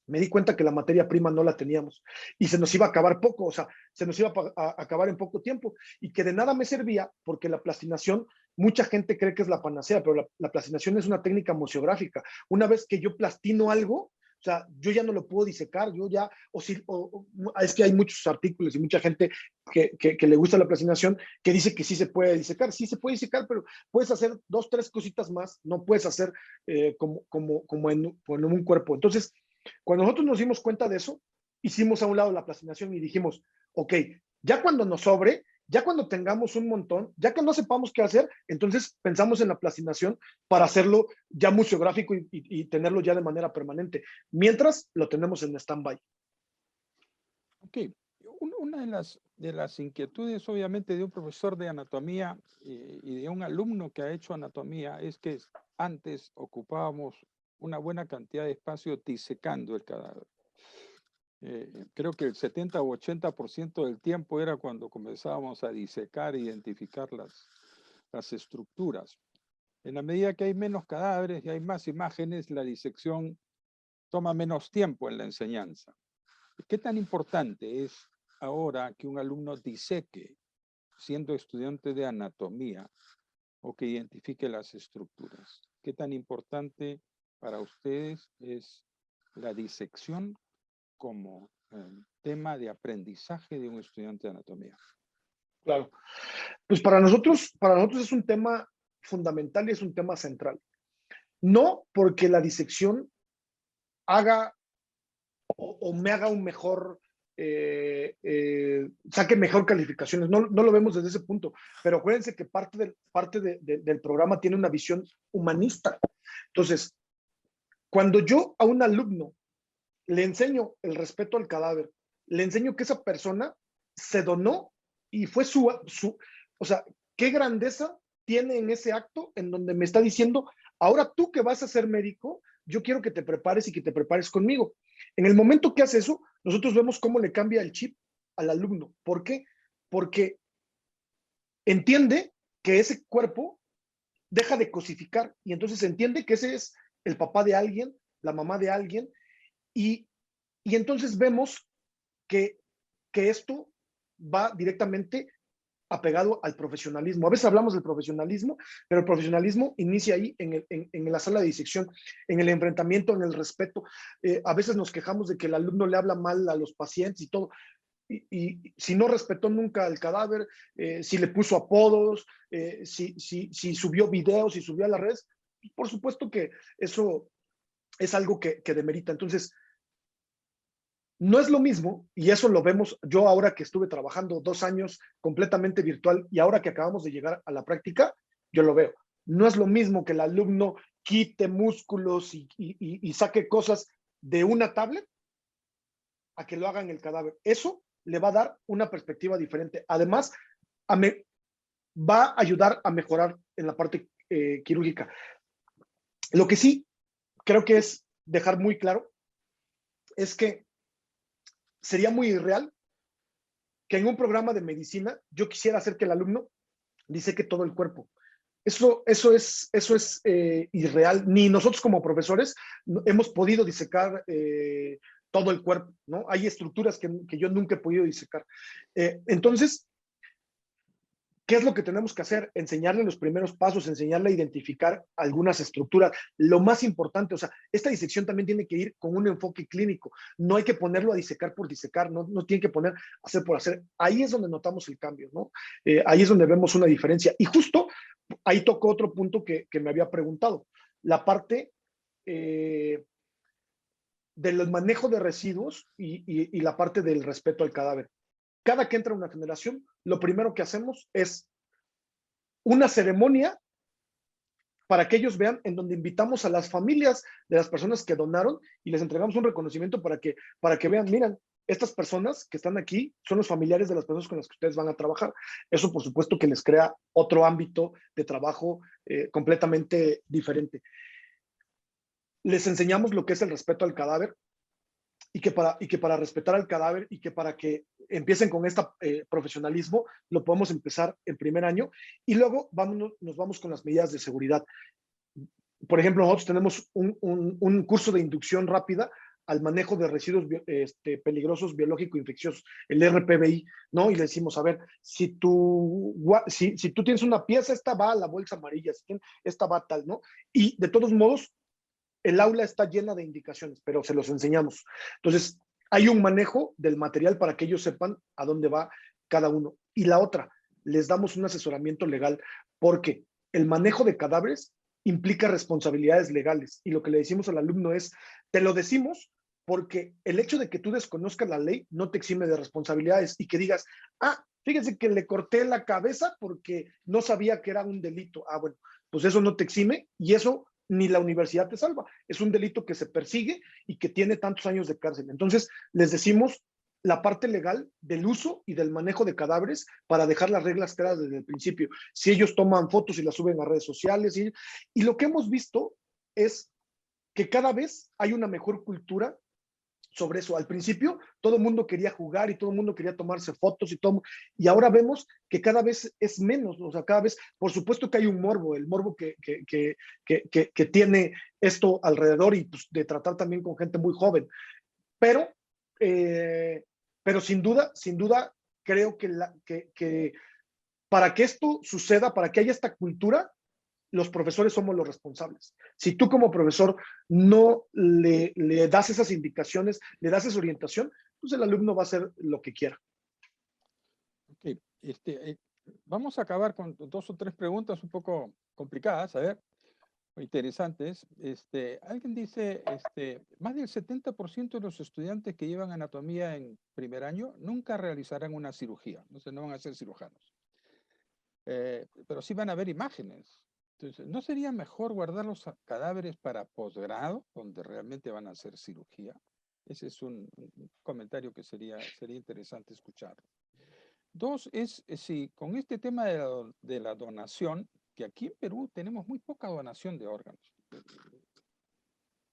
me di cuenta que la materia prima no la teníamos y se nos iba a acabar poco, o sea, se nos iba a acabar en poco tiempo, y que de nada me servía porque la plastinación, mucha gente cree que es la panacea, pero la plastinación es una técnica museográfica. Una vez que yo plastino algo, o sea, yo ya no lo puedo disecar, es que hay muchos artículos y mucha gente que le gusta la plastinación que dice que sí se puede disecar, pero puedes hacer 2, 3 cositas más, no puedes hacer como en un cuerpo. Entonces, cuando nosotros nos dimos cuenta de eso, hicimos a un lado la plastinación y dijimos, ok, ya cuando nos sobre, ya cuando tengamos un montón, ya que no sepamos qué hacer, entonces pensamos en la plastinación para hacerlo ya museográfico y tenerlo ya de manera permanente. Mientras, lo tenemos en stand-by. Ok. Una de las inquietudes, obviamente, de un profesor de anatomía y de un alumno que ha hecho anatomía es que antes ocupábamos una buena cantidad de espacio disecando el cadáver. Creo que el 70 o 80% del tiempo era cuando comenzábamos a disecar e identificar las estructuras. En la medida que hay menos cadáveres y hay más imágenes, la disección toma menos tiempo en la enseñanza. ¿Qué tan importante es ahora que un alumno diseque, siendo estudiante de anatomía, o que identifique las estructuras? ¿Qué tan importante para ustedes es la disección como tema de aprendizaje de un estudiante de anatomía? Claro. Pues para nosotros es un tema fundamental y es un tema central. No porque la disección haga o me haga un mejor, saque mejor calificaciones. No lo vemos desde ese punto, pero acuérdense que parte del programa tiene una visión humanista. Entonces, cuando yo a un alumno le enseño el respeto al cadáver, le enseño que esa persona se donó y fue o sea, qué grandeza tiene en ese acto en donde me está diciendo, ahora tú que vas a ser médico, yo quiero que te prepares y que te prepares conmigo. En el momento que hace eso, nosotros vemos cómo le cambia el chip al alumno. ¿Por qué? Porque entiende que ese cuerpo deja de cosificar y entonces entiende que ese es el papá de alguien, la mamá de alguien, y entonces vemos que esto va directamente apegado al profesionalismo. A veces hablamos del profesionalismo, pero el profesionalismo inicia ahí en la sala de disección, en el enfrentamiento, en el respeto. A veces nos quejamos de que el alumno le habla mal a los pacientes y todo. Y si no respetó nunca el cadáver, si le puso apodos, si subió videos, si subió a las redes, por supuesto que eso es algo que demerita. Entonces, no es lo mismo, y eso lo vemos yo ahora que estuve trabajando 2 años completamente virtual y ahora que acabamos de llegar a la práctica, yo lo veo. No es lo mismo que el alumno quite músculos y saque cosas de una tablet a que lo haga en el cadáver. Eso le va a dar una perspectiva diferente. Además, va a ayudar a mejorar en la parte quirúrgica. Lo que sí creo que es dejar muy claro es que sería muy irreal que en un programa de medicina yo quisiera hacer que el alumno diseque todo el cuerpo. Eso es irreal. Ni nosotros como profesores hemos podido disecar todo el cuerpo, ¿no? Hay estructuras que yo nunca he podido disecar. Entonces, ¿qué es lo que tenemos que hacer? Enseñarle los primeros pasos, enseñarle a identificar algunas estructuras. Lo más importante, o sea, esta disección también tiene que ir con un enfoque clínico. No hay que ponerlo a disecar por disecar, no tiene que poner a hacer por hacer. Ahí es donde notamos el cambio, ¿no? Ahí es donde vemos una diferencia. Y justo ahí tocó otro punto que me había preguntado. La parte del manejo de residuos y la parte del respeto al cadáver. Cada que entra una generación, lo primero que hacemos es una ceremonia para que ellos vean, en donde invitamos a las familias de las personas que donaron y les entregamos un reconocimiento para que vean, miren, estas personas que están aquí son los familiares de las personas con las que ustedes van a trabajar. Eso, por supuesto, que les crea otro ámbito de trabajo completamente diferente. Les enseñamos lo que es el respeto al cadáver, y que para respetar al cadáver y que para que empiecen con este profesionalismo, lo podemos empezar en primer año y luego nos vamos con las medidas de seguridad. Por ejemplo, nosotros tenemos un curso de inducción rápida al manejo de residuos peligrosos biológico-infecciosos, el RPBI, ¿no? Y le decimos, a ver, si tú tienes una pieza, esta va a la bolsa amarilla, esta va a tal, ¿no? Y de todos modos, el aula está llena de indicaciones, pero se los enseñamos. Entonces, hay un manejo del material para que ellos sepan a dónde va cada uno. Y la otra, les damos un asesoramiento legal, porque el manejo de cadáveres implica responsabilidades legales. Y lo que le decimos al alumno es, te lo decimos porque el hecho de que tú desconozcas la ley no te exime de responsabilidades y que digas, fíjense que le corté la cabeza porque no sabía que era un delito. Bueno, pues eso no te exime y eso ni la universidad te salva. Es un delito que se persigue y que tiene tantos años de cárcel. Entonces, les decimos la parte legal del uso y del manejo de cadáveres para dejar las reglas claras desde el principio. Si ellos toman fotos y las suben a redes sociales. Y lo que hemos visto es que cada vez hay una mejor cultura sobre eso. Al principio todo el mundo quería jugar y todo el mundo quería tomarse fotos y ahora vemos que cada vez es menos, o sea, cada vez, por supuesto que hay un morbo, el morbo que tiene esto alrededor y pues, de tratar también con gente muy joven, pero sin duda creo que para que esto suceda, para que haya esta cultura, los profesores somos los responsables. Si tú como profesor no le das esas indicaciones, le das esa orientación, pues el alumno va a hacer lo que quiera. Ok, vamos a acabar con 2 o 3 preguntas un poco complicadas, a ver, interesantes. Alguien dice, más del 70% de los estudiantes que llevan anatomía en primer año nunca realizarán una cirugía, no van a ser cirujanos. Pero sí van a ver imágenes. Entonces, ¿no sería mejor guardar los cadáveres para posgrado, donde realmente van a hacer cirugía? Ese es un comentario que sería interesante escuchar. 2 es si con este tema de la donación, que aquí en Perú tenemos muy poca donación de órganos. El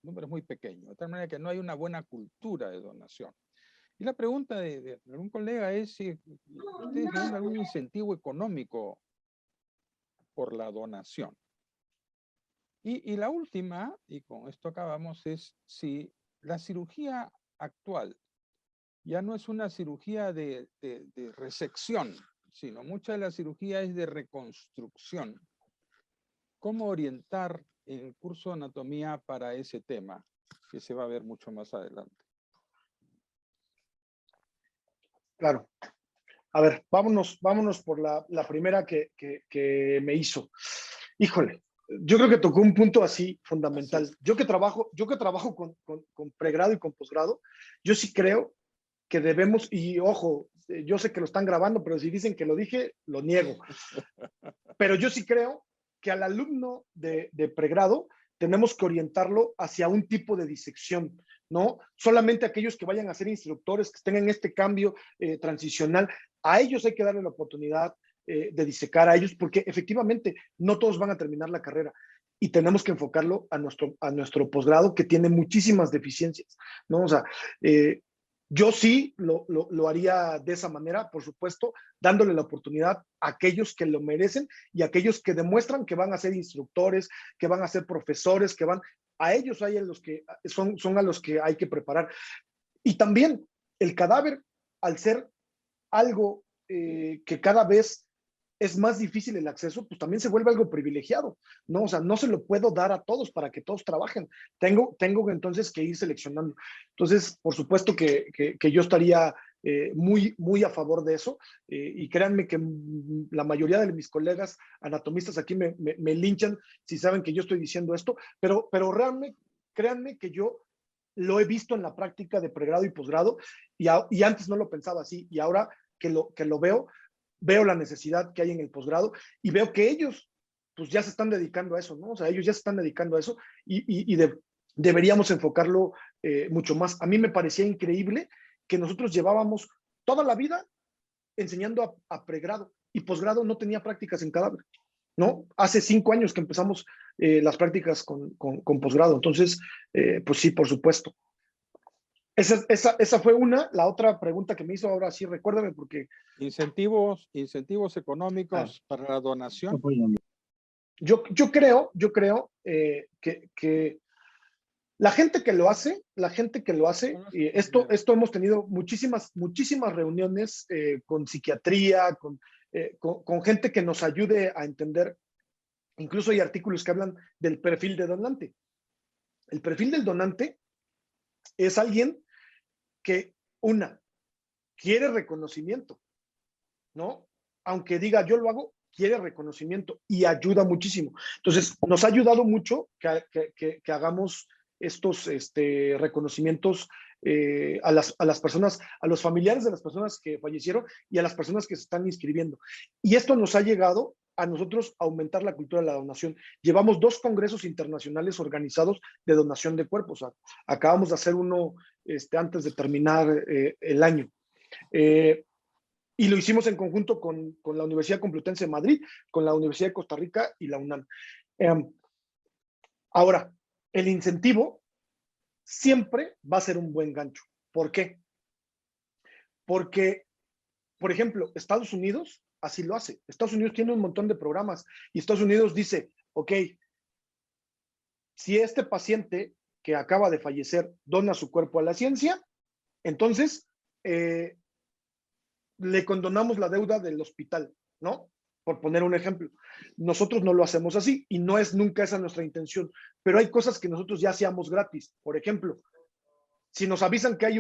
número es muy pequeño, de tal manera que no hay una buena cultura de donación. Y la pregunta de algún colega es si ustedes tienen algún incentivo económico por la donación. Y la última, y con esto acabamos, es si la cirugía actual ya no es una cirugía de resección, sino mucha de la cirugía es de reconstrucción. ¿Cómo orientar el curso de anatomía para ese tema, que se va a ver mucho más adelante? Claro. A ver, vámonos por la primera que me hizo. Híjole, yo creo que tocó un punto así fundamental. Así es. Yo que trabajo con pregrado y con posgrado, yo sí creo que debemos, y ojo, yo sé que lo están grabando, pero si dicen que lo dije, lo niego. Pero yo sí creo que al alumno de pregrado tenemos que orientarlo hacia un tipo de disección, ¿no? Solamente aquellos que vayan a ser instructores, que estén en este cambio transicional, a ellos hay que darle la oportunidad de disecar a ellos, porque efectivamente no todos van a terminar la carrera y tenemos que enfocarlo a nuestro posgrado, que tiene muchísimas deficiencias, ¿no? O sea, Yo sí lo haría de esa manera, por supuesto, dándole la oportunidad a aquellos que lo merecen y a aquellos que demuestran que van a ser instructores, que van a ser profesores, a ellos hay en los que son a los que hay que preparar. Y también el cadáver, al ser algo que cada vez es más difícil el acceso, pues también se vuelve algo privilegiado, ¿no? O sea, no se lo puedo dar a todos para que todos trabajen. Tengo entonces que ir seleccionando. Entonces, por supuesto que yo estaría muy a favor de eso, y créanme que la mayoría de mis colegas anatomistas aquí me linchan si saben que yo estoy diciendo esto, pero realmente, créanme que yo lo he visto en la práctica de pregrado y posgrado, y antes no lo pensaba así, y ahora que lo veo la necesidad que hay en el posgrado y veo que ellos pues ya se están dedicando a eso, ¿no? O sea, ellos ya se están dedicando a eso deberíamos enfocarlo mucho más. A mí me parecía increíble que nosotros llevábamos toda la vida enseñando a pregrado y posgrado no tenía prácticas en cadáver, ¿no? Hace 5 años que empezamos las prácticas con posgrado. Entonces, pues sí, por supuesto. Esa fue una. La otra pregunta que me hizo, ahora sí, recuérdame porque... Incentivos económicos para la donación. Yo creo que la gente que lo hace, y esto hemos tenido muchísimas reuniones con psiquiatría, con gente que nos ayude a entender. Incluso hay artículos que hablan del perfil de donante. El perfil del donante es alguien que, quiere reconocimiento, ¿no? Aunque diga yo lo hago, quiere reconocimiento y ayuda muchísimo. Entonces, nos ha ayudado mucho que hagamos estos reconocimientos a las personas, a los familiares de las personas que fallecieron y a las personas que se están inscribiendo. Y esto nos ha llegado a nosotros a aumentar la cultura de la donación. Llevamos 2 congresos internacionales organizados de donación de cuerpos. Acabamos de hacer uno antes de terminar el año. Y lo hicimos en conjunto con la Universidad Complutense de Madrid, con la Universidad de Costa Rica y la UNAM. Ahora, el incentivo siempre va a ser un buen gancho. ¿Por qué? Porque, por ejemplo, Estados Unidos así lo hace. Estados Unidos tiene un montón de programas y Estados Unidos dice, ok, si este paciente que acaba de fallecer dona su cuerpo a la ciencia, entonces le condonamos la deuda del hospital, ¿no? Por poner un ejemplo. Nosotros no lo hacemos así y no es nunca esa nuestra intención, pero hay cosas que nosotros ya hacíamos gratis. Por ejemplo, si nos avisan que hay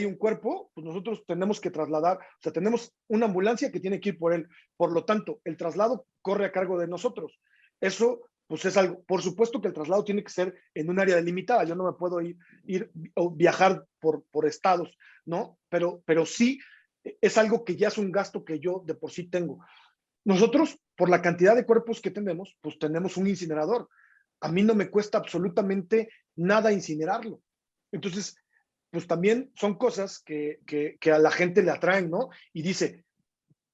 un cuerpo, pues nosotros tenemos que trasladar, o sea, tenemos una ambulancia que tiene que ir por él. Por lo tanto, el traslado corre a cargo de nosotros. Eso, pues es algo, por supuesto que el traslado tiene que ser en un área delimitada. Yo no me puedo ir o viajar por estados, ¿no? Pero sí es algo que ya es un gasto que yo de por sí tengo. Nosotros, por la cantidad de cuerpos que tenemos, pues tenemos un incinerador. A mí no me cuesta absolutamente nada incinerarlo. Entonces, pues también son cosas que a la gente le atraen, ¿no? Y dice,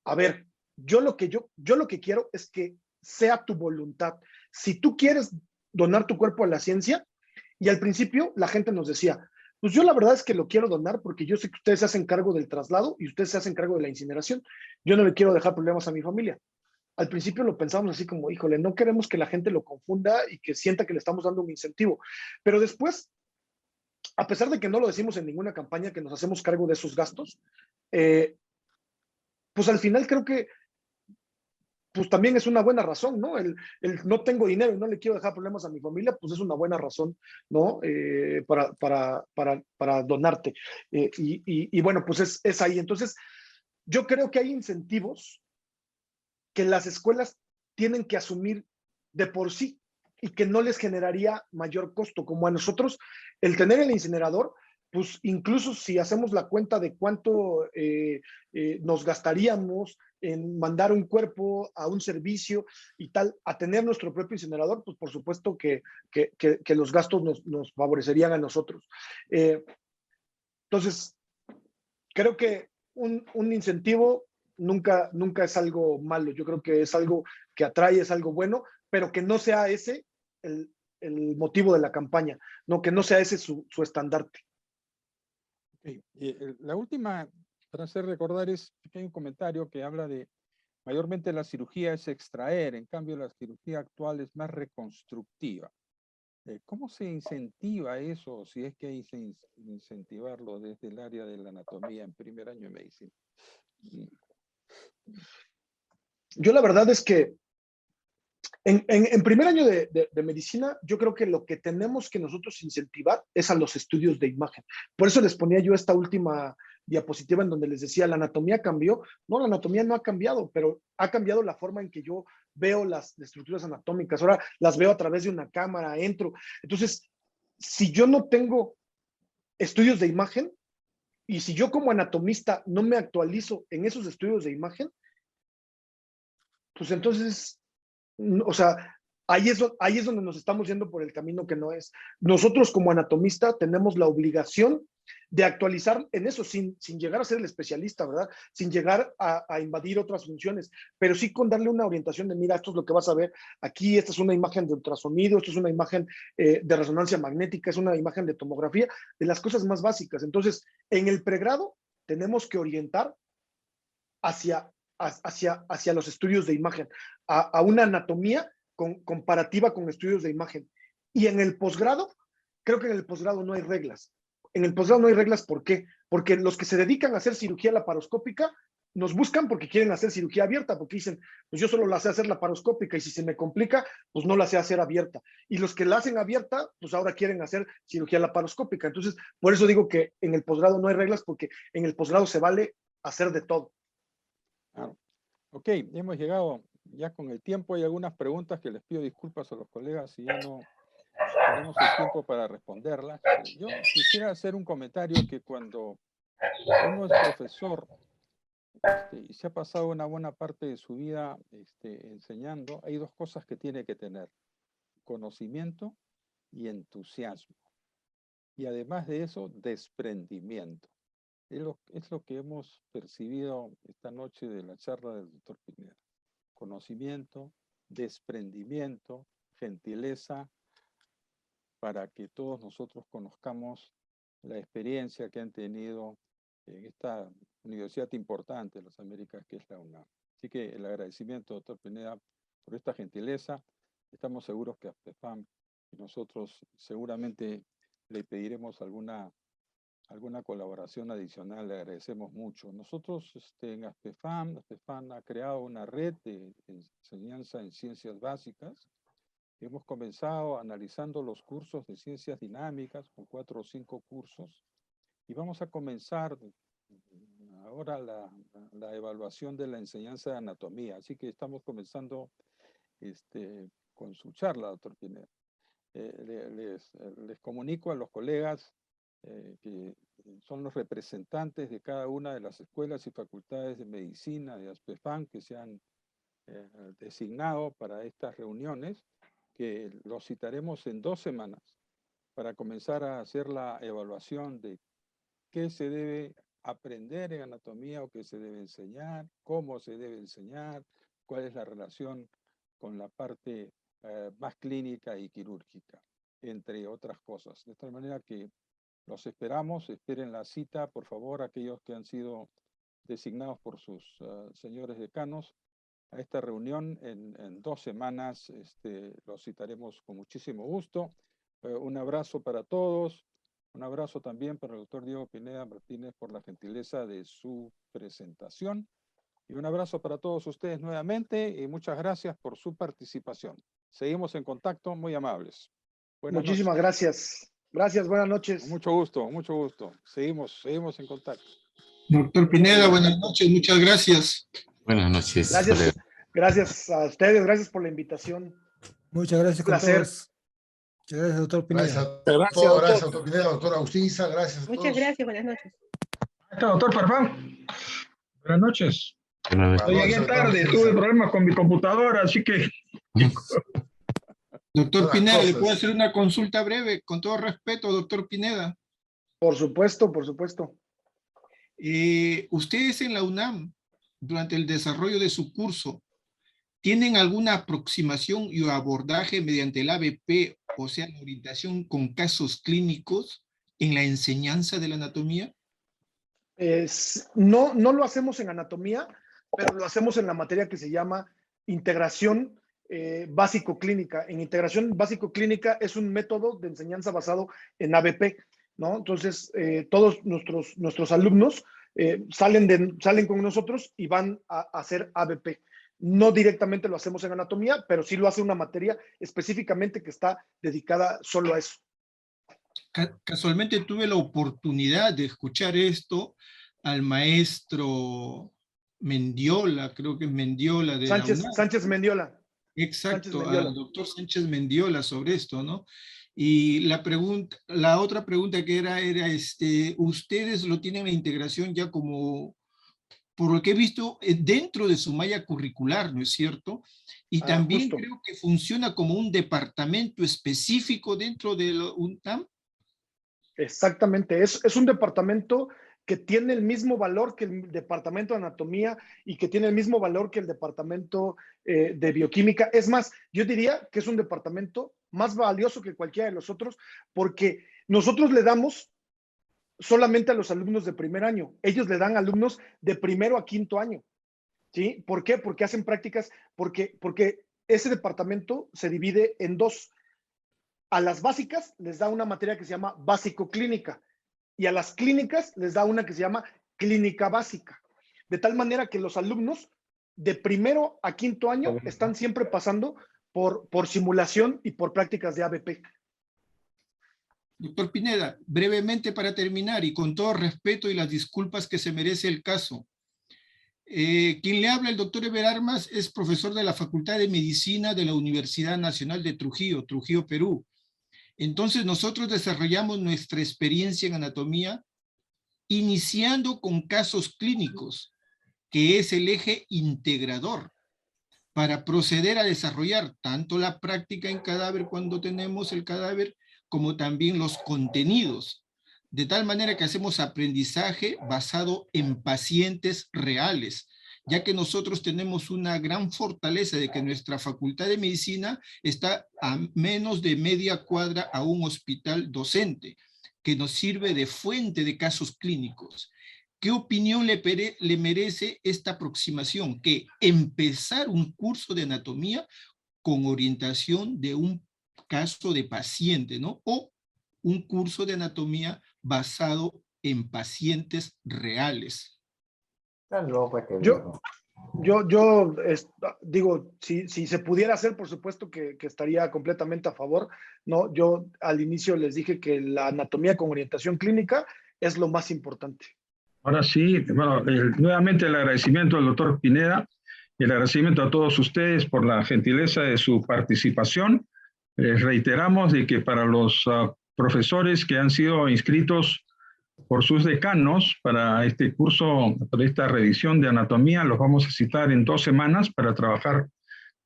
a ver, yo lo que quiero es que sea tu voluntad. Si tú quieres donar tu cuerpo a la ciencia, y al principio la gente nos decía, pues yo la verdad es que lo quiero donar porque yo sé que ustedes se hacen cargo del traslado y ustedes se hacen cargo de la incineración. Yo no le quiero dejar problemas a mi familia. Al principio lo pensamos así como, híjole, no queremos que la gente lo confunda y que sienta que le estamos dando un incentivo. Pero después, a pesar de que no lo decimos en ninguna campaña, que nos hacemos cargo de esos gastos, pues al final creo que pues también es una buena razón, ¿no? El no tengo dinero y no le quiero dejar problemas a mi familia, pues es una buena razón, ¿no? Para donarte. Y bueno, pues es ahí. Entonces, yo creo que hay incentivos que las escuelas tienen que asumir de por sí y que no les generaría mayor costo, como a nosotros el tener el incinerador, pues incluso si hacemos la cuenta de cuánto nos gastaríamos en mandar un cuerpo a un servicio y tal, a tener nuestro propio incinerador, pues por supuesto que los gastos nos favorecerían a nosotros. Entonces, creo que un incentivo nunca es algo malo. Yo creo que es algo que atrae, es algo bueno, pero que no sea ese el motivo de la campaña, ¿no? Que no sea ese su estandarte. Sí. La última, para hacer recordar, es que hay un comentario que habla de, mayormente la cirugía es extraer, en cambio la cirugía actual es más reconstructiva. ¿Cómo se incentiva eso, si es que hay que incentivarlo desde el área de la anatomía en primer año de medicina? Yo la verdad es que en primer año de medicina, yo creo que lo que tenemos que nosotros incentivar es a los estudios de imagen. Por eso les ponía yo esta última diapositiva en donde les decía, la anatomía cambió. No, la anatomía no ha cambiado, pero ha cambiado la forma en que yo veo las estructuras anatómicas. Ahora las veo a través de una cámara, entro. Entonces, si yo no tengo estudios de imagen y si yo como anatomista no me actualizo en esos estudios de imagen, pues entonces, o sea, ahí es donde nos estamos yendo por el camino que no es. Nosotros como anatomista tenemos la obligación de actualizar en eso sin llegar a ser el especialista, ¿verdad? Sin llegar a invadir otras funciones, pero sí con darle una orientación de, mira, esto es lo que vas a ver aquí, esta es una imagen de ultrasonido, esto es una imagen de resonancia magnética, es una imagen de tomografía, de las cosas más básicas. Entonces, en el pregrado tenemos que orientar hacia los estudios de imagen, a una anatomía comparativa con estudios de imagen. Y en el posgrado, creo que en el posgrado no hay reglas. En el posgrado no hay reglas, ¿por qué? Porque los que se dedican a hacer cirugía laparoscópica nos buscan porque quieren hacer cirugía abierta, porque dicen, pues yo solo la sé hacer laparoscópica y si se me complica, pues no la sé hacer abierta. Y los que la hacen abierta, pues ahora quieren hacer cirugía laparoscópica. Entonces, por eso digo que en el posgrado no hay reglas, porque en el posgrado se vale hacer de todo. Claro. Ok, hemos llegado ya con el tiempo. Hay algunas preguntas que les pido disculpas a los colegas si ya no tenemos el tiempo para responderlas. Yo quisiera hacer un comentario que cuando uno es profesor y se ha pasado una buena parte de su vida enseñando, hay dos cosas que tiene que tener: conocimiento y entusiasmo. Y además de eso, desprendimiento. Es lo que hemos percibido esta noche de la charla del doctor Pineda. Conocimiento, desprendimiento, gentileza, para que todos nosotros conozcamos la experiencia que han tenido en esta universidad importante de las Américas, que es la UNAM. Así que el agradecimiento, doctor Pineda, por esta gentileza. Estamos seguros que ASPEFAM y nosotros seguramente le pediremos alguna colaboración adicional, le agradecemos mucho. Nosotros en ASPEFAM ha creado una red de enseñanza en ciencias básicas. Hemos comenzado analizando los cursos de ciencias dinámicas con 4 o 5 cursos y vamos a comenzar ahora la evaluación de la enseñanza de anatomía. Así que estamos comenzando con su charla, doctor Pineda. Les comunico a los colegas que son los representantes de cada una de las escuelas y facultades de medicina de ASPEFAM que se han designado para estas reuniones, que los citaremos en 2 semanas para comenzar a hacer la evaluación de qué se debe aprender en anatomía o qué se debe enseñar, cómo se debe enseñar, cuál es la relación con la parte más clínica y quirúrgica, entre otras cosas. De tal manera que los esperamos, esperen la cita, por favor, aquellos que han sido designados por sus señores decanos a esta reunión en 2 semanas. Los citaremos con muchísimo gusto. Un abrazo para todos. Un abrazo también para el doctor Diego Pineda Martínez por la gentileza de su presentación. Y un abrazo para todos ustedes nuevamente y muchas gracias por su participación. Seguimos en contacto, muy amables. Muchísimas gracias. Gracias, buenas noches. Con mucho gusto, mucho gusto. Seguimos en contacto. Doctor Pineda, buenas noches, muchas gracias. Buenas noches. Gracias a ustedes, gracias por la invitación. Muchas gracias con todos. Muchas gracias, doctor Pineda. Gracias, doctor Pineda, doctor Agustinza, gracias a todos. Muchas gracias, buenas noches. Doctor Farfán. Buenas noches. Buenas noches. Llegué tarde, tuve problemas con mi computadora, así que... Doctor Pineda, ¿le puedo hacer una consulta breve? Con todo respeto, doctor Pineda. Por supuesto, por supuesto. Ustedes en la UNAM, durante el desarrollo de su curso, ¿tienen alguna aproximación y abordaje mediante el ABP, o sea, la orientación con casos clínicos en la enseñanza de la anatomía? No lo hacemos en anatomía, pero lo hacemos en la materia que se llama integración básico-clínica. En integración básico-clínica es un método de enseñanza basado en ABP, ¿no? Entonces, todos nuestros alumnos salen con nosotros y van a hacer ABP. No directamente lo hacemos en anatomía, pero sí lo hace una materia específicamente que está dedicada solo a eso. Casualmente tuve la oportunidad de escuchar esto al maestro Mendiola, creo que es Mendiola de la UNAM. Sánchez Mendiola. Exacto, Sánchez Mendiola. al doctor Sánchez Mendiola sobre esto, ¿no? Y la otra pregunta que era ustedes lo tienen la integración ya como, por lo que he visto, dentro de su malla curricular, ¿no es cierto? Y también justo. creo que funciona como un departamento específico dentro de la UNAM. Exactamente, es un departamento que tiene el mismo valor que el departamento de anatomía y que tiene el mismo valor que el departamento de bioquímica. Es más, yo diría que es un departamento más valioso que cualquiera de los otros porque nosotros le damos solamente a los alumnos de primer año. Ellos le dan a alumnos de primero a quinto año. ¿Sí? ¿Por qué? Porque hacen prácticas, porque ese departamento se divide en dos. A las básicas les da una materia que se llama básico-clínica y a las clínicas les da una que se llama clínica básica. De tal manera que los alumnos de primero a quinto año están siempre pasando por simulación y por prácticas de ABP. Doctor Pineda, brevemente para terminar y con todo respeto y las disculpas que se merece el caso. Quien le habla, el doctor Eber Armas, es profesor de la Facultad de Medicina de la Universidad Nacional de Trujillo, Perú. Entonces nosotros desarrollamos nuestra experiencia en anatomía iniciando con casos clínicos, que es el eje integrador, para proceder a desarrollar tanto la práctica en cadáver cuando tenemos el cadáver, como también los contenidos. De tal manera que hacemos aprendizaje basado en pacientes reales, ya que nosotros tenemos una gran fortaleza de que nuestra Facultad de Medicina está a menos de media cuadra a un hospital docente, que nos sirve de fuente de casos clínicos. ¿Qué opinión le merece esta aproximación? Que empezar un curso de anatomía con orientación de un caso de paciente, ¿no? O un curso de anatomía basado en pacientes reales. Yo digo, si se pudiera hacer, por supuesto que estaría completamente a favor, ¿no? Yo al inicio les dije que la anatomía con orientación clínica es lo más importante. Ahora sí, bueno, nuevamente el agradecimiento al doctor Pineda y el agradecimiento a todos ustedes por la gentileza de su participación. Reiteramos de que para los profesores que han sido inscritos por sus decanos para este curso, para esta revisión de anatomía, los vamos a citar en 2 semanas para trabajar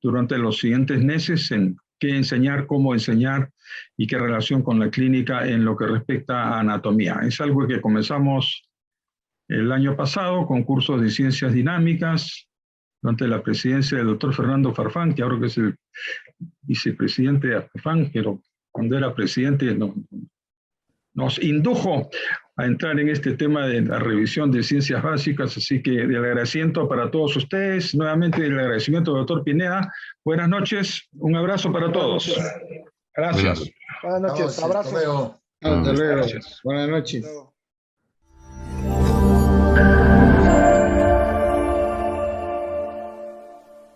durante los siguientes meses en qué enseñar, cómo enseñar y qué relación con la clínica en lo que respecta a anatomía. Es algo que comenzamos el año pasado con cursos de ciencias dinámicas durante la presidencia del doctor Fernando Farfán, que ahora que es el vicepresidente de Farfán, pero cuando era presidente nos indujo a entrar en este tema de la revisión de ciencias básicas, así que el agradecimiento para todos ustedes, nuevamente el agradecimiento al doctor Pineda. Buenas noches, un abrazo para todos. Gracias. Buenas noches, abrazo. Hasta luego. Hasta luego. Gracias. Buenas noches. Hasta luego.